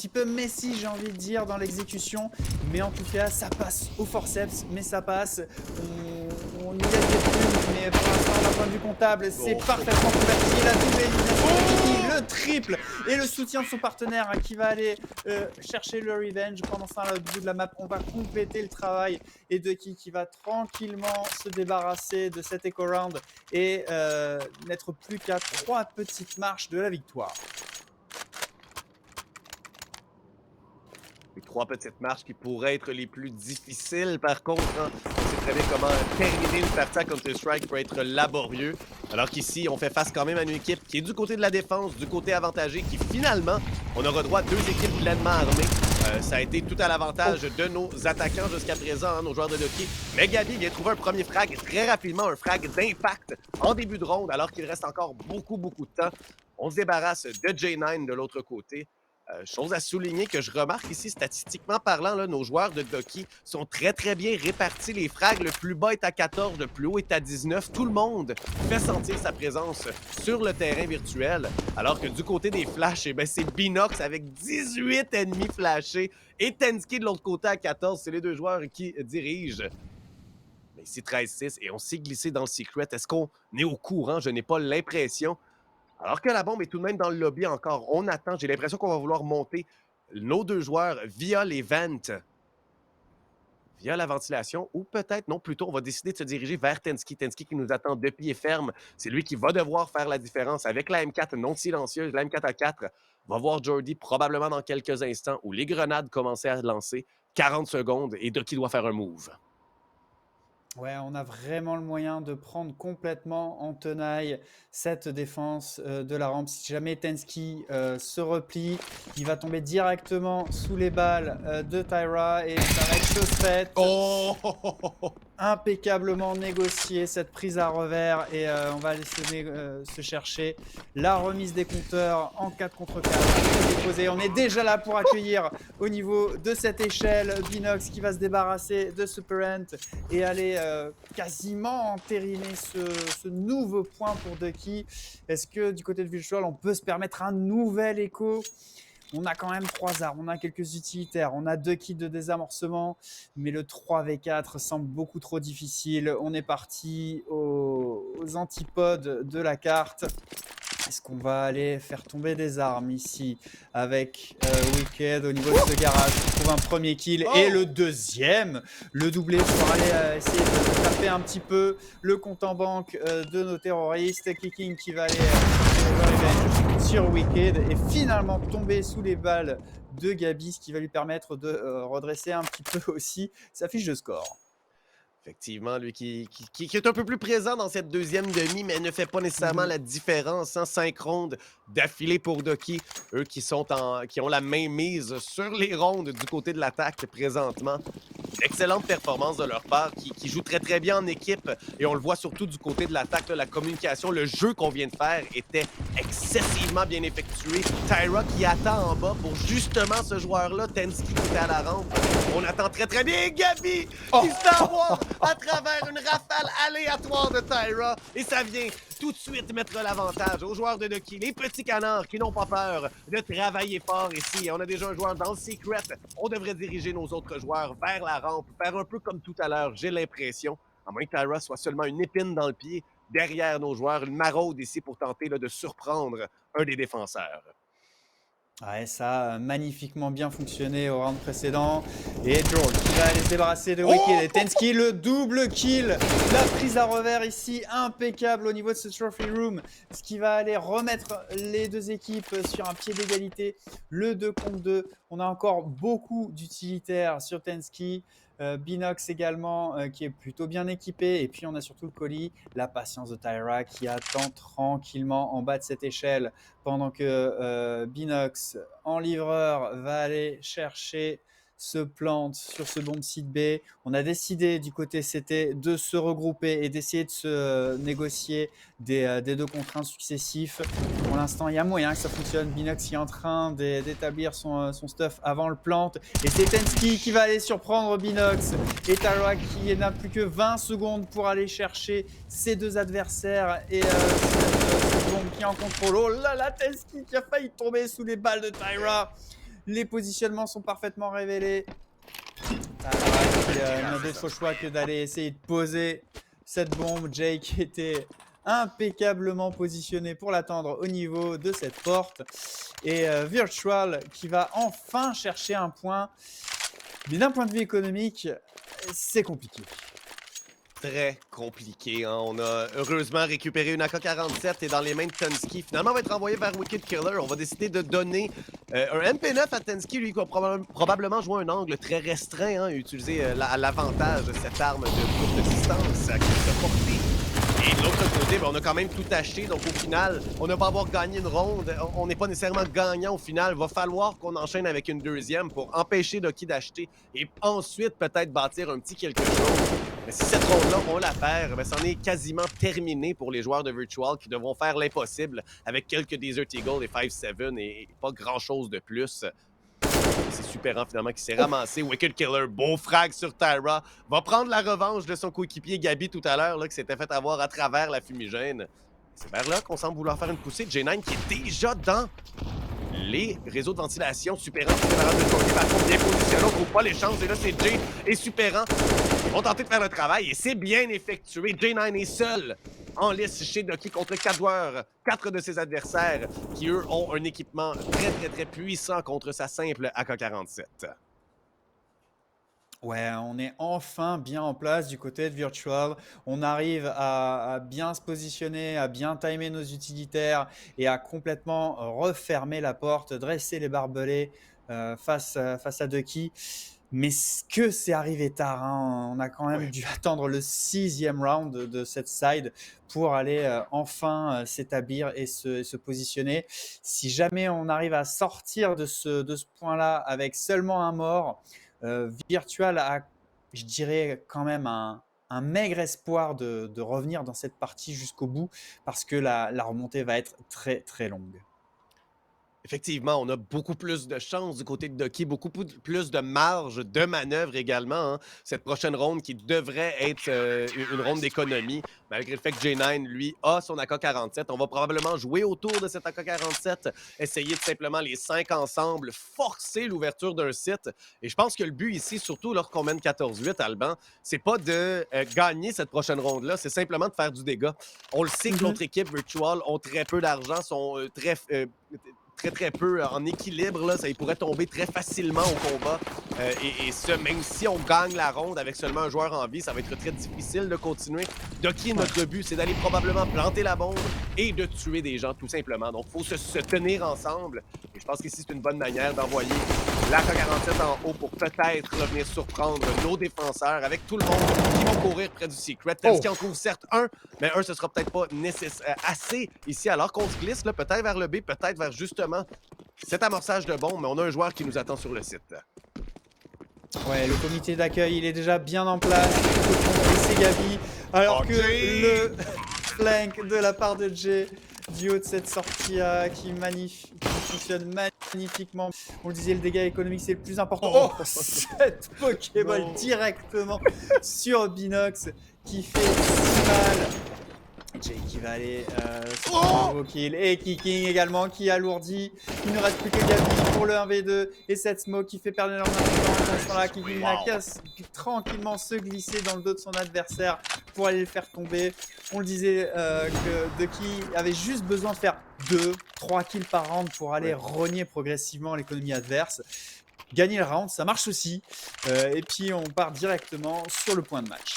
Speaker 2: peu Messi, j'ai envie de dire, dans l'exécution. Mais en tout cas, ça passe au forceps, mais ça passe. On y laisse des plumes, mais pour l'instant, d'un point de vue comptable, c'est parfaitement converti. La double élimination de Kiki, le triple et le soutien de son partenaire hein, qui va aller chercher le revenge. Pendant ça, là, au bout de la map, on va compléter le travail. Et Ducky qui va tranquillement se débarrasser de cet echo round et n'être plus qu'à 3 petites marches de la victoire.
Speaker 1: Les 3 petites marches qui pourraient être les plus difficiles, par contre. Hein. On sait très bien comment terminer une partie à Counter-Strike peut être laborieux. Alors qu'ici, on fait face quand même à une équipe qui est du côté de la défense, du côté avantagé, qui finalement, on aura droit à 2 équipes pleinement armées. Ça a été tout à l'avantage de nos attaquants jusqu'à présent, hein, nos joueurs de Ducky. Mais Gabi vient trouver un premier frag très rapidement, un frag d'impact en début de ronde, alors qu'il reste encore beaucoup de temps. On se débarrasse de J9 de l'autre côté. Chose à souligner que je remarque ici, statistiquement parlant, là, nos joueurs de Ducky sont très bien répartis. Les frags, le plus bas est à 14, le plus haut est à 19. Tout le monde fait sentir sa présence sur le terrain virtuel. Alors que du côté des flashs, eh ben, c'est Binox avec 18 ennemis flashés et Tensky de l'autre côté à 14. C'est les 2 joueurs qui dirigent. Mais ici, 13-6 et on s'est glissé dans le secret. Est-ce qu'on est au courant? Je n'ai pas l'impression. Alors que la bombe est tout de même dans le lobby encore, on attend. J'ai l'impression qu'on va vouloir monter nos 2 joueurs via les ventes, via la ventilation, ou peut-être, non, plutôt, on va décider de se diriger vers Tensky. Tensky qui nous attend de pied ferme. C'est lui qui va devoir faire la différence avec la M4 non silencieuse, la M4 à 4. Va voir Jordy probablement dans quelques instants où les grenades commençaient à lancer. 40 secondes et Ducky doit faire un move.
Speaker 2: Ouais, on a vraiment le moyen de prendre complètement en tenaille cette défense de la rampe. Si jamais Tensky se replie, il va tomber directement sous les balles de Tyra et ça va être chose faite.
Speaker 1: Oh!
Speaker 2: Impeccablement négocié cette prise à revers et on va aller se chercher la remise des compteurs en 4 contre 4. On est déjà là pour accueillir au niveau de cette échelle Binox qui va se débarrasser de Superant et aller quasiment entériner ce nouveau point pour Ducky. Est-ce que du côté de Virtual, on peut se permettre un nouvel écho? On a quand même 3 armes, on a quelques utilitaires, on a 2 kits de désamorcement, mais le 3v4 semble beaucoup trop difficile. On est parti aux antipodes de la carte. Est-ce qu'on va aller faire tomber des armes ici avec Wicked au niveau de ce garage? On trouve un premier kill et le deuxième, le doublé pour aller essayer de taper un petit peu le compte en banque de nos terroristes. Kicking qui va aller sur Wicked et finalement tomber sous les balles de Gabi, ce qui va lui permettre de redresser un petit peu aussi sa fiche de score.
Speaker 1: Effectivement, lui qui est un peu plus présent dans cette deuxième demi, mais ne fait pas nécessairement la différence. Hein? 5 rondes d'affilée pour Ducky. Eux qui ont la main mise sur les rondes du côté de l'attaque présentement. Excellente performance de leur part, qui joue très très bien en équipe. Et on le voit surtout du côté de l'attaque, la communication, le jeu qu'on vient de faire était excessivement bien effectué. Tyra qui attend en bas pour justement ce joueur-là, Tensky qui était à la rampe. On attend très très bien. Gabi qui se fait avoir à travers une rafale aléatoire de Tyra. Et ça vient tout de suite mettre l'avantage aux joueurs de Ducky, les petits canards qui n'ont pas peur de travailler fort ici. On a déjà un joueur dans le secret. On devrait diriger nos autres joueurs vers la rampe, faire un peu comme tout à l'heure, j'ai l'impression. À moins que Tyra soit seulement une épine dans le pied derrière nos joueurs, une maraude ici pour tenter là, de surprendre un des défenseurs.
Speaker 2: Ouais, ça a magnifiquement bien fonctionné au round précédent. Et George qui va aller se débarrasser de Wicked. Et Tensky, le double kill. La prise à revers ici, impeccable au niveau de ce Trophy Room. Ce qui va aller remettre les deux équipes sur un pied d'égalité. Le 2 contre 2. On a encore beaucoup d'utilitaires sur Tensky. Binox également qui est plutôt bien équipé, et puis on a surtout le colis, la patience de Tyra qui attend tranquillement en bas de cette échelle pendant que Binox en livreur va aller chercher se plante sur ce bomb site B. On a décidé du côté CT de se regrouper et d'essayer de se négocier des 2 contre 1 successifs. Pour l'instant, il y a moyen que ça fonctionne. Binox qui est en train d'établir son stuff avant le plante. Et c'est Tensky qui va aller surprendre Binox. Et Tyra qui n'a plus que 20 secondes pour aller chercher ses 2 adversaires. Et cette bombe qui est en contrôle. Oh là là, Tensky qui a failli tomber sous les balles de Tyra. Les positionnements sont parfaitement révélés. Il n'a d'autre choix que d'aller essayer de poser cette bombe. Jake était impeccablement positionné pour l'attendre au niveau de cette porte. Et Virtual qui va enfin chercher un point. Mais d'un point de vue économique, c'est compliqué.
Speaker 1: Très compliqué. Hein? On a heureusement récupéré une AK-47 et dans les mains de Tensky. Finalement, on va être envoyé vers Wicked Killer. On va décider de donner un MP9 à Tensky, lui qui va probablement jouer un angle très restreint, hein, et utiliser à l'avantage de cette arme de courte distance à courte portée. Et de l'autre côté, ben, on a quand même tout acheté. Donc au final, on ne va pas avoir gagné une ronde. On n'est pas nécessairement gagnant au final. Il va falloir qu'on enchaîne avec une deuxième pour empêcher Ducky d'acheter et ensuite peut-être bâtir un petit quelque chose. Mais si cette ronde-là, on la perd, ben, c'en est quasiment terminé pour les joueurs de Virtual qui devront faire l'impossible avec quelques Desert Eagle et 5-7 et pas grand-chose de plus. C'est Superant finalement qui s'est ramassé. Wicked Killer, beau frag sur Tyra. Va prendre la revanche de son coéquipier Gabi tout à l'heure qui s'était fait avoir à travers la fumigène. C'est vers là qu'on semble vouloir faire une poussée. J9 qui est déjà dans les réseaux de ventilation. Superant qui est capable de tourner par contre bien positionné. On trouve pas les chances. Et là, c'est Jay et Superant qui vont tenter de faire le travail. Et c'est bien effectué. J9 est seul en lice chez Ducky contre 4 joueurs, 4 de ses adversaires qui, eux, ont un équipement très puissant contre sa simple AK-47.
Speaker 2: Ouais, on est enfin bien en place du côté de Virtual. On arrive à bien se positionner, à bien timer nos utilitaires et à complètement refermer la porte, dresser les barbelés face à Ducky. Mais que c'est arrivé tard, hein. On a quand même dû attendre le 6e round de cette side pour aller enfin s'établir et se positionner. Si jamais on arrive à sortir de ce point-là avec seulement un mort, Virtual a, je dirais, quand même un maigre espoir de revenir dans cette partie jusqu'au bout parce que la remontée va être très longue.
Speaker 1: Effectivement, on a beaucoup plus de chances du côté de Ducky, beaucoup plus de marge de manœuvre également. Hein. Cette prochaine ronde qui devrait être une ronde d'économie, malgré le fait que J9, lui, a son AK-47. On va probablement jouer autour de cet AK-47, essayer de simplement les 5 ensemble, forcer l'ouverture d'un site. Et je pense que le but ici, surtout lorsqu'on mène 14-8, Alban, c'est pas de gagner cette prochaine ronde-là, c'est simplement de faire du dégât. On le sait que l'autre équipe Virtual ont très peu d'argent, sont très peu en équilibre, là, ça y pourrait tomber très facilement au combat. Et ce, même si on gagne la ronde avec seulement un joueur en vie, ça va être très difficile de continuer. Ducky, notre but, c'est d'aller probablement planter la bombe et de tuer des gens, tout simplement. Donc, il faut se tenir ensemble. Et je pense qu'ici, c'est une bonne manière d'envoyer l'AK-47 en haut pour peut-être revenir surprendre nos défenseurs avec tout le monde qui vont courir près du Secret. Tensky en couvre certes un, mais un, ce sera peut-être pas assez ici. Alors qu'on se glisse peut-être vers le B, peut-être vers justement cet amorçage de bombe, mais on a un joueur qui nous attend sur le site.
Speaker 2: Ouais, le comité d'accueil, il est déjà bien en place. Et c'est Gabi. Alors que le flank de la part de Jay, du haut de cette sortie qui fonctionne magnifiquement. On le disait, le dégât économique, c'est le plus important. Oh, cette Pokéball directement sur Binox qui fait si mal. Jay qui va aller se prendre un nouveau kill. Et Kicking également qui alourdit. Il ne reste plus que Gabi pour le 1v2. Et cette smoke qui fait perdre énormément de temps. Là, Kicking n'a qu'à tranquillement se glisser dans le dos de son adversaire pour aller le faire tomber. On le disait que Ducky avait juste besoin de faire 2-3 kills par round pour aller rogner progressivement l'économie adverse. Gagner le round, ça marche aussi. Et puis on part directement sur le point de match.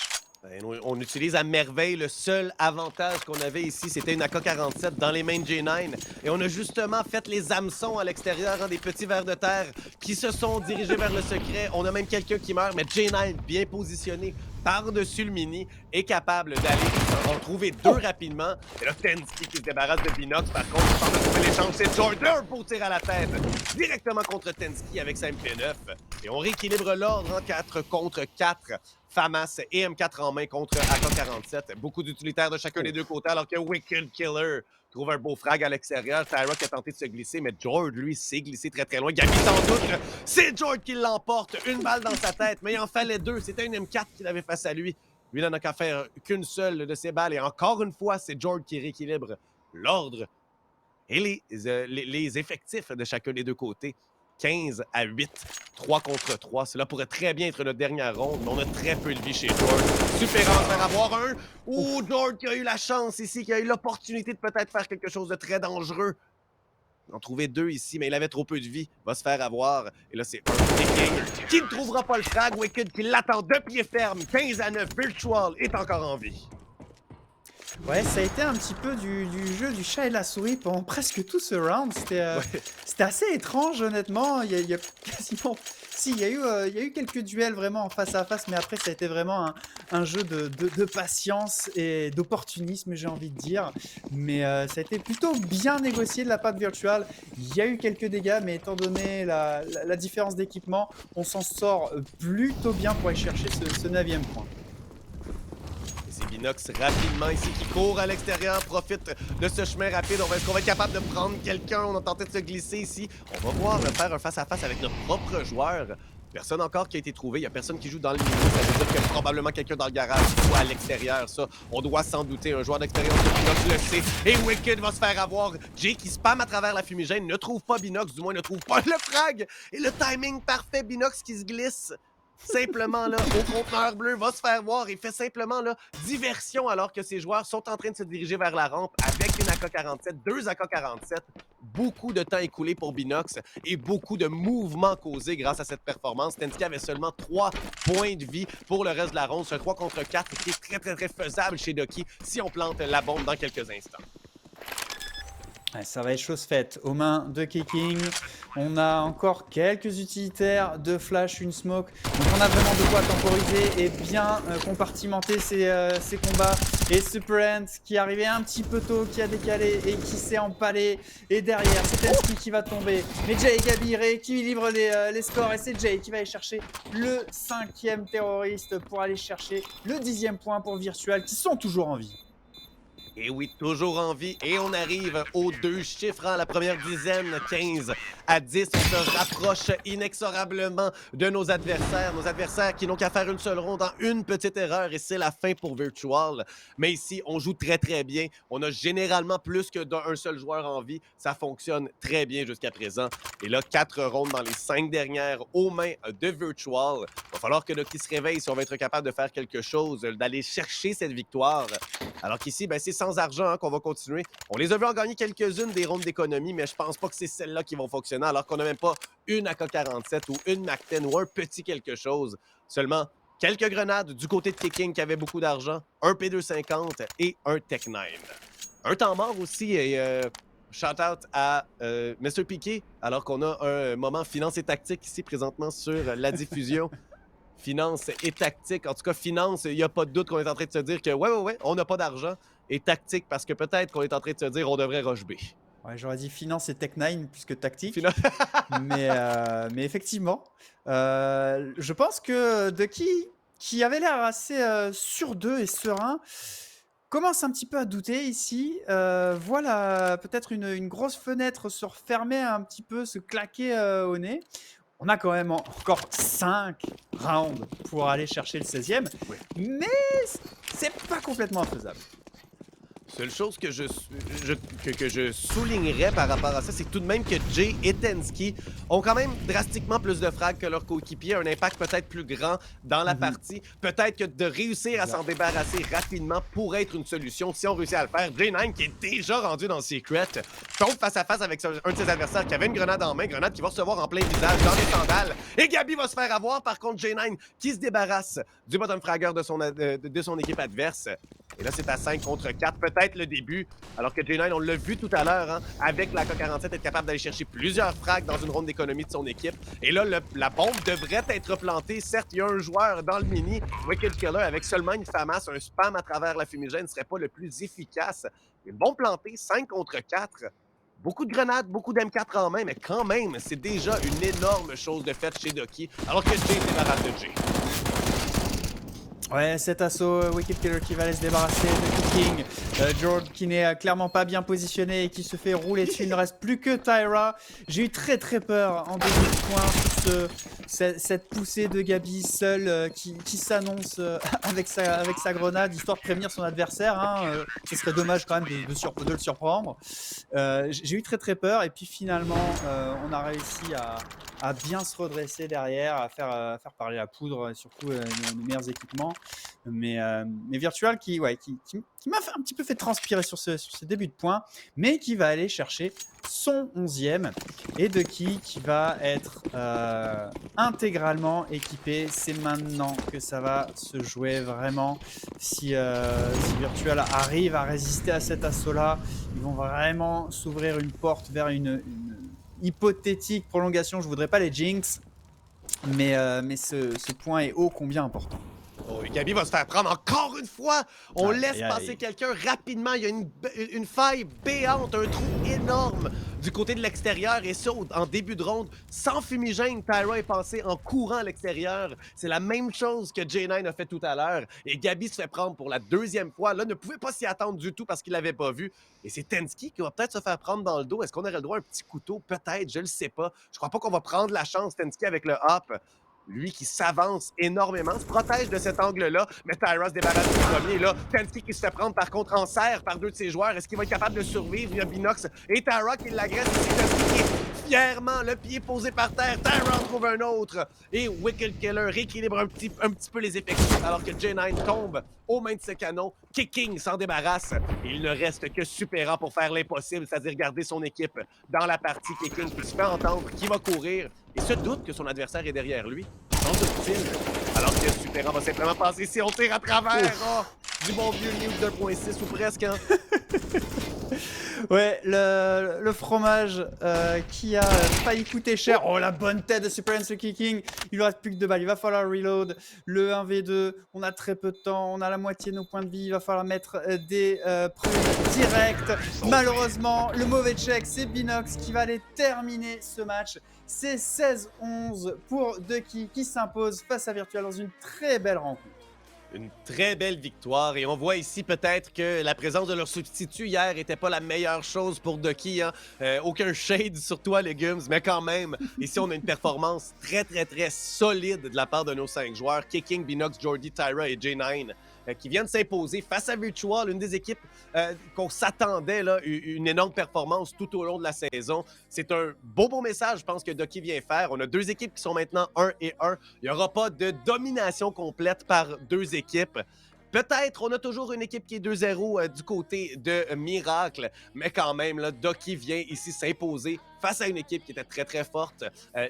Speaker 1: On utilise à merveille le seul avantage qu'on avait ici, c'était une AK-47 dans les mains de J9. Et on a justement fait les hameçons à l'extérieur, des petits vers de terre qui se sont dirigés vers le secret. On a même quelqu'un qui meurt, mais J9, bien positionné par-dessus le mini, est capable d'aller en trouver 2 rapidement. Et là, Tensky qui se débarrasse de Binox, par contre, il semble trouver l'échange. C'est Jordan pour tirer à la tête, directement contre Tensky avec sa MP9. Et on rééquilibre l'ordre en 4 contre 4. FAMAS et M4 en main contre AK-47. Beaucoup d'utilitaires de chacun des deux côtés, alors que Wicked Killer trouve un beau frag à l'extérieur. Tyra qui a tenté de se glisser, mais Jord, lui, s'est glissé très très loin. Gabi, sans doute, c'est Jord qui l'emporte. Une balle dans sa tête, mais il en fallait 2. C'était une M4 qu'il avait face à lui. Lui, il n'en a qu'à faire qu'une seule de ses balles. Et encore une fois, c'est Jord qui rééquilibre l'ordre et les effectifs de chacun des deux côtés. 15-8, 3 contre 3. Cela pourrait très bien être notre dernière ronde, mais on a très peu de vie chez Jord. Super en faire avoir un. Ou Jord qui a eu la chance ici, qui a eu l'opportunité de peut-être faire quelque chose de très dangereux. En trouver 2 ici, mais il avait trop peu de vie. Va se faire avoir. Et là, c'est un Viking qui ne trouvera pas le frag. Wicked qui l'attend de pied ferme. 15-9, Virtual est encore en vie.
Speaker 2: Ouais, ça a été un petit peu du jeu du chat et de la souris pendant presque tout ce round. C'était assez étrange, honnêtement. Il y a quasiment... Si, il y a eu quelques duels vraiment en face à face, mais après, ça a été vraiment un jeu de patience et d'opportunisme, j'ai envie de dire. Mais ça a été plutôt bien négocié de la part de Virtual. Il y a eu quelques dégâts, mais étant donné la différence d'équipement, on s'en sort plutôt bien pour aller chercher ce 9e point.
Speaker 1: C'est Binox rapidement ici qui court à l'extérieur, profite de ce chemin rapide. Est-ce qu'on va être capable de prendre quelqu'un? On a tenté de se glisser ici. On va voir faire un face-à-face avec notre propre joueur. Personne encore qui a été trouvé. Il n'y a personne qui joue dans le milieu. Ça veut dire qu'il y a probablement quelqu'un dans le garage ou à l'extérieur. Ça, on doit s'en douter. Un joueur d'expérience de Binox le sait. Et Wicked va se faire avoir. Jay qui spam à travers la fumigène ne trouve pas Binox, du moins ne trouve pas le frag. Et le timing parfait, Binox qui se glisse. Simplement là, au conteneur bleu, va se faire voir et fait simplement là diversion alors que ses joueurs sont en train de se diriger vers la rampe avec une AK-47, 2 AK-47. Beaucoup de temps écoulé pour Binox et beaucoup de mouvements causés grâce à cette performance. Tensky avait seulement 3 points de vie pour le reste de la ronde. C'est un 3 contre 4 qui est très très très faisable chez Ducky si on plante la bombe dans quelques instants.
Speaker 2: Ouais, ça va être chose faite aux mains de Kicking. On a encore quelques utilitaires de flash, une smoke. Donc on a vraiment de quoi temporiser et bien compartimenter ces combats. Et Superant qui est arrivé un petit peu tôt, qui a décalé et qui s'est empalé. Et derrière, c'est Tensky qui va tomber. Mais Jay et Gabi rééquilibrent les scores. Et c'est Jay qui va aller chercher le 5e terroriste pour aller chercher le 10e point pour Virtual qui sont toujours en vie.
Speaker 1: Et oui, toujours en vie. Et on arrive aux 2 chiffres, la première dizaine, 15-10. On se rapproche inexorablement de nos adversaires. Nos adversaires qui n'ont qu'à faire une seule ronde en une petite erreur. Et c'est la fin pour Virtual. Mais ici, on joue très, très bien. On a généralement plus que d'un seul joueur en vie. Ça fonctionne très bien jusqu'à présent. Et là, 4 rondes dans les 5 dernières aux mains de Virtual. Il va falloir que Ducky se réveille si on va être capable de faire quelque chose, d'aller chercher cette victoire. Alors qu'ici, ben, c'est sans argent qu'on va continuer. On les a vus en gagner quelques-unes des rondes d'économie, mais je pense pas que c'est celles-là qui vont fonctionner, alors qu'on n'a même pas une AK-47 ou une MAC-10 ou un petit quelque chose. Seulement quelques grenades du côté de Kicking qui avait beaucoup d'argent, un P250 et un Tech-9. Un temps mort aussi et shout-out à Mr. Piqué, alors qu'on a un moment finance et tactique ici présentement sur la diffusion. Finance et tactique. En tout cas, finance, il n'y a pas de doute qu'on est en train de se dire que ouais, on n'a pas d'argent. Et tactique, parce que peut-être qu'on est en train de se dire on devrait rush B.
Speaker 2: Ouais, j'aurais dit finance et Tech9 plus que tactique.
Speaker 1: Fina-
Speaker 2: Mais effectivement, je pense que Ducky, qui avait l'air assez sûr d'eux et serein, commence un petit peu à douter ici. Voilà, peut-être une grosse fenêtre se refermer un petit peu, se claquer au nez. On a quand même encore 5 rounds pour aller chercher le 16e,
Speaker 1: Oui.
Speaker 2: mais c'est pas complètement infaisable.
Speaker 1: Seule chose que je soulignerais par rapport à ça, c'est tout de même que Jay et Tensky ont quand même drastiquement plus de frags que leurs coéquipiers, un impact peut-être plus grand dans la partie. Peut-être que de réussir à s'en débarrasser rapidement pourrait être une solution si on réussit à le faire. J9, qui est déjà rendu dans Secret, tombe face à face avec un de ses adversaires qui avait une grenade en main, grenade qui va recevoir en plein visage dans les sandales. Et Gabi va se faire avoir, par contre, J9 qui se débarrasse du bottom fragger de son équipe adverse. Et là, c'est à 5 contre 4, peut-être le début. Alors que J9, on l'a vu tout à l'heure, hein, avec la K-47, être capable d'aller chercher plusieurs frags dans une ronde d'économie de son équipe. Et là, la bombe devrait être plantée. Certes, il y a un joueur dans le mini, Wicked Killer, avec seulement une FAMAS, un spam à travers la fumigène ne serait pas le plus efficace. Une bombe plantée, 5 contre 4. Beaucoup de grenades, beaucoup d'M4 en main, mais quand même, c'est déjà une énorme chose de faite chez Ducky, alors que Jay se débarrasse de Jay.
Speaker 2: Ouais, cet assaut, Wicked Killer qui va aller se débarrasser de King. George qui n'est clairement pas bien positionné et qui se fait rouler dessus. Il ne reste plus que Tyra. J'ai eu très peur en début de point sur cette poussée de Gabi seule qui s'annonce avec sa grenade, histoire de prévenir son adversaire. Hein. Ce serait dommage quand même de le surprendre. J'ai eu très peur et puis finalement, on a réussi à bien se redresser derrière, à faire parler la poudre et surtout nos meilleurs équipements. Mais Virtual qui m'a un petit peu fait transpirer sur ce début de point, mais qui va aller chercher son 11e et Ducky qui va être intégralement équipé. C'est maintenant que ça va se jouer vraiment. Si Virtual arrive à résister à cet assaut-là, ils vont vraiment s'ouvrir une porte vers une hypothétique prolongation. Je ne voudrais pas les jinx, mais ce point est ô combien important.
Speaker 1: Oh, et Gabi va se faire prendre encore une fois. On laisse passer quelqu'un rapidement. Il y a une faille béante, un trou énorme du côté de l'extérieur. Et ça, en début de ronde, sans fumigène, Tyra est passé en courant à l'extérieur. C'est la même chose que J9 a fait tout à l'heure. Et Gabi se fait prendre pour la deuxième fois. Là, ne pouvait pas s'y attendre du tout parce qu'il l'avait pas vu. Et c'est Tensky qui va peut-être se faire prendre dans le dos. Est-ce qu'on aurait le droit à un petit couteau? Peut-être, je le sais pas. Je crois pas qu'on va prendre la chance, Tensky, avec le hop. Lui qui s'avance énormément, se protège de cet angle-là, mais Tyra se débarrasse du premier. Là, Tensky qui se fait prendre par contre en serre par deux de ses joueurs. Est-ce qu'il va être capable de survivre? Il y a Binox et Tyra qui l'agresse. Tensky qui est fièrement le pied posé par terre. Tyra en trouve un autre. Et Wicked Killer rééquilibre un petit peu les effectifs alors que J9 tombe aux mains de ses canons. Kicking s'en débarrasse. Et il ne reste que Supera pour faire l'impossible, c'est-à-dire garder son équipe dans la partie. Kicking qui se fait entendre, qui va courir et se doute que son adversaire est derrière lui. Sans doute-t-il. Alors que Supera va simplement passer si on tire à travers. Oh, du bon vieux Nuke 2.6 ou presque. Hein?
Speaker 2: Ouais, le fromage qui a failli coûter cher. Oh, la bonne tête de Super Answer Kicking. Il ne reste plus que 2 balles. Il va falloir reload. Le 1v2, on a très peu de temps. On a la moitié de nos points de vie. Il va falloir mettre des prunes directes. Malheureusement, le mauvais check, c'est Binox qui va aller terminer ce match. C'est 16-11 pour Ducky qui s'impose face à Virtual dans une très belle rencontre.
Speaker 1: Une très belle victoire. Et on voit ici peut-être que la présence de leur substitut hier n'était pas la meilleure chose pour Ducky. Hein? Aucun shade sur toi, Legumes, mais quand même, ici on a une performance très solide de la part de nos 5 joueurs. Kicking, Binox, Jordy, Tyra et J9 qui viennent s'imposer face à Virtual, une des équipes qu'on s'attendait, là, une énorme performance tout au long de la saison. C'est un beau message, je pense, que Ducky vient faire. On a 2 équipes qui sont maintenant 1-1. Il n'y aura pas de domination complète par 2 équipes. Peut-être, on a toujours une équipe qui est 2-0 du côté de Miracle, mais quand même, là, Ducky vient ici s'imposer face à une équipe qui était très forte.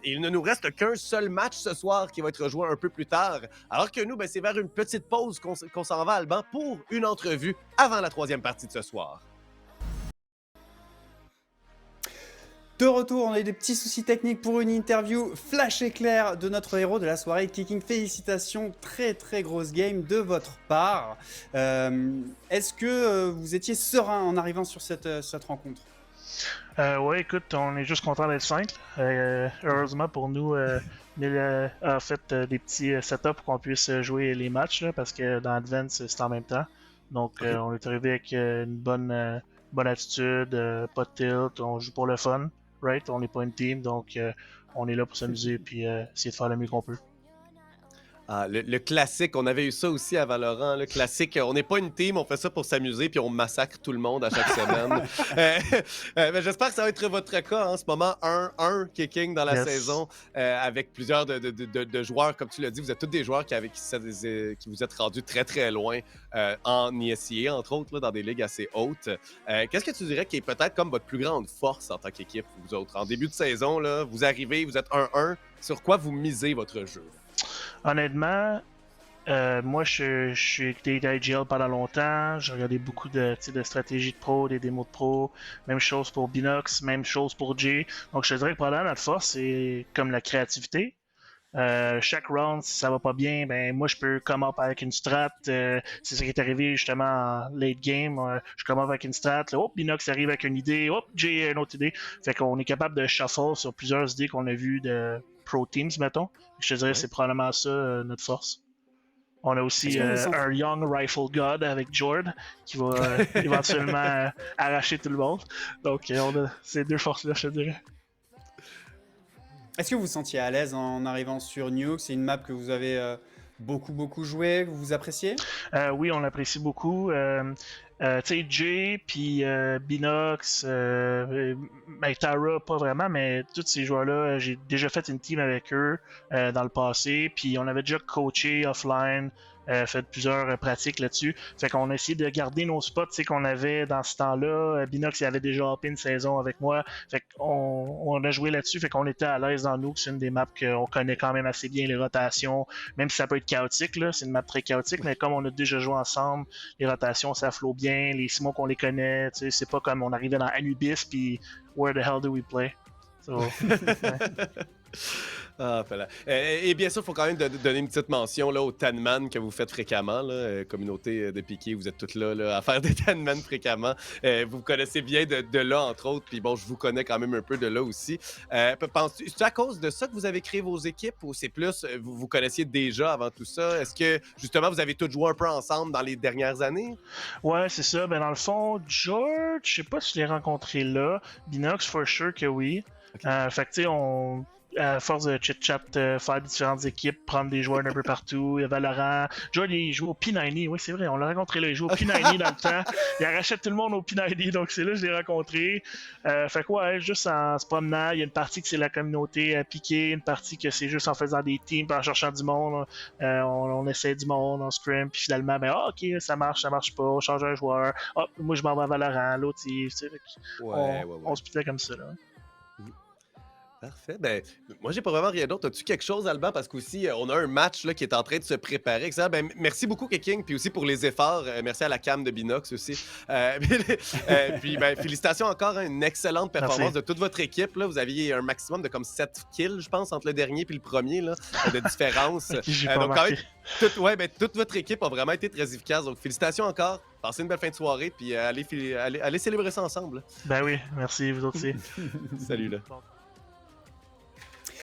Speaker 1: Il ne nous reste qu'un seul match ce soir qui va être joué un peu plus tard, alors que nous, c'est vers une petite pause qu'on s'en va, Alban, pour une entrevue avant la 3e partie de ce soir.
Speaker 2: De retour, on a eu des petits soucis techniques pour une interview flash éclair de notre héros de la soirée, Kicking. Félicitations, très grosse game de votre part. Est-ce que vous étiez serein en arrivant sur cette rencontre?
Speaker 3: Ouais, écoute, on est juste content d'être 5. Heureusement pour nous, Neil a fait des petits setups pour qu'on puisse jouer les matchs, là, parce que dans Advance, c'est en même temps. Donc,
Speaker 1: OK.
Speaker 3: on est arrivé avec une bonne attitude, pas de tilt, on joue pour le fun, right? On n'est pas une team, donc on est là pour s'amuser puis essayer de faire le mieux qu'on peut.
Speaker 1: Ah, le classique, on avait eu ça aussi à Valorant, le classique, on n'est pas une team, on fait ça pour s'amuser, puis on massacre tout le monde à chaque semaine. Euh, mais j'espère que ça va être votre cas en ce moment, un kicking dans la
Speaker 3: Yes.
Speaker 1: saison, avec plusieurs de joueurs, comme tu l'as dit, vous êtes tous des joueurs qui vous êtes rendus très très loin en ISIA, entre autres, là, dans des ligues assez hautes. Qu'est-ce que tu dirais qui est peut-être comme votre plus grande force en tant qu'équipe, vous autres? En début de saison, là, vous arrivez, vous êtes 1-1, sur quoi vous misez votre jeu?
Speaker 3: Honnêtement, moi, je suis écouté IGL pendant longtemps. J'ai regardé beaucoup de stratégies de pro, des démos de pro. Même chose pour Binox, même chose pour Jay. Donc, je te dirais que probablement notre force, c'est comme la créativité. Chaque round, si ça va pas bien, ben moi je peux come up avec une strat. C'est ça qui est arrivé justement en late game. Je come up avec une strat. Là, hop, Binox arrive avec une idée. Hop, Jay a une autre idée. Fait qu'on est capable de shuffle sur plusieurs idées qu'on a vues de pro teams, mettons. Je te dirais que c'est probablement ça notre force. On a aussi un Young Rifle God avec Jord qui va éventuellement arracher tout le monde. Donc on a ces deux forces-là, je te dirais.
Speaker 2: Est-ce que vous vous sentiez à l'aise en arrivant sur Nuke? C'est une map que vous avez beaucoup joué, que vous appréciez?
Speaker 3: Oui, on l'apprécie beaucoup. Tu sais, Jay, puis Binox, Tara, pas vraiment, mais tous ces joueurs-là, j'ai déjà fait une team avec eux dans le passé, puis on avait déjà coaché offline, fait plusieurs pratiques là-dessus. Fait qu'on a essayé de garder nos spots qu'on avait dans ce temps-là. Binox, il avait déjà hoppé une saison avec moi. Fait qu'on a joué là-dessus, fait qu'on était à l'aise dans nous. C'est une des maps qu'on connaît quand même assez bien, les rotations, même si ça peut être chaotique, là, c'est une map très chaotique, mais comme on a déjà joué ensemble, les rotations, ça flot bien, les Simons qu'on les connaît, c'est pas comme on arrivait dans Anubis, puis where the hell do we play? So,
Speaker 1: Ah, voilà. Et bien sûr, il faut quand même donner une petite mention là, au Tanman que vous faites fréquemment. Là, communauté de piqué, vous êtes toutes là, à faire des Tanman fréquemment. Vous connaissez bien de là, entre autres. Puis bon, je vous connais quand même un peu de là aussi. C'est à cause de ça que vous avez créé vos équipes ou c'est plus, vous connaissiez déjà avant tout ça? Est-ce que, justement, vous avez tous joué un peu ensemble dans les dernières années?
Speaker 3: Ouais, c'est ça. Ben, dans le fond, George, je sais pas si je l'ai rencontré là. Binox, for sure que oui.
Speaker 1: Okay.
Speaker 3: Fait que, tu sais, à force de chit-chat, faire différentes équipes, prendre des joueurs d'un peu partout. Il y avait Laurent. George, il joue au P90. Oui, c'est vrai, on l'a rencontré là. Il joue au P90 dans le temps. Il rachète tout le monde au P90, donc c'est là que je l'ai rencontré. Fait que, ouais, juste en se promenant, il y a une partie que c'est la communauté piquée, une partie que c'est juste en faisant des teams, en cherchant du monde. On essaie du monde, on scrim, puis finalement, ben, ok, ça marche pas, on change un joueur. Hop, moi, je m'en vais à Valorant, l'autre, on se pitait comme ça, là.
Speaker 1: Parfait. Ben, moi, j'ai pas vraiment rien d'autre. As-tu quelque chose, Alban? Parce qu'aussi, on a un match là, qui est en train de se préparer. Ben, merci beaucoup, Keking, puis aussi pour les efforts. Merci à la cam de Binox aussi. Puis, ben, félicitations encore. Une excellente performance
Speaker 3: Merci.
Speaker 1: de toute votre équipe. Là. Vous aviez un maximum de comme 7 kills, je pense, entre le dernier et le premier, là, de différence.
Speaker 3: J'ai pas
Speaker 1: Donc, quand
Speaker 3: remarqué.
Speaker 1: même, toute votre équipe a vraiment été très efficace. Donc, félicitations encore. Passez une belle fin de soirée, puis allez célébrer ça ensemble.
Speaker 3: Ben oui, merci, vous autres aussi.
Speaker 1: Salut, là.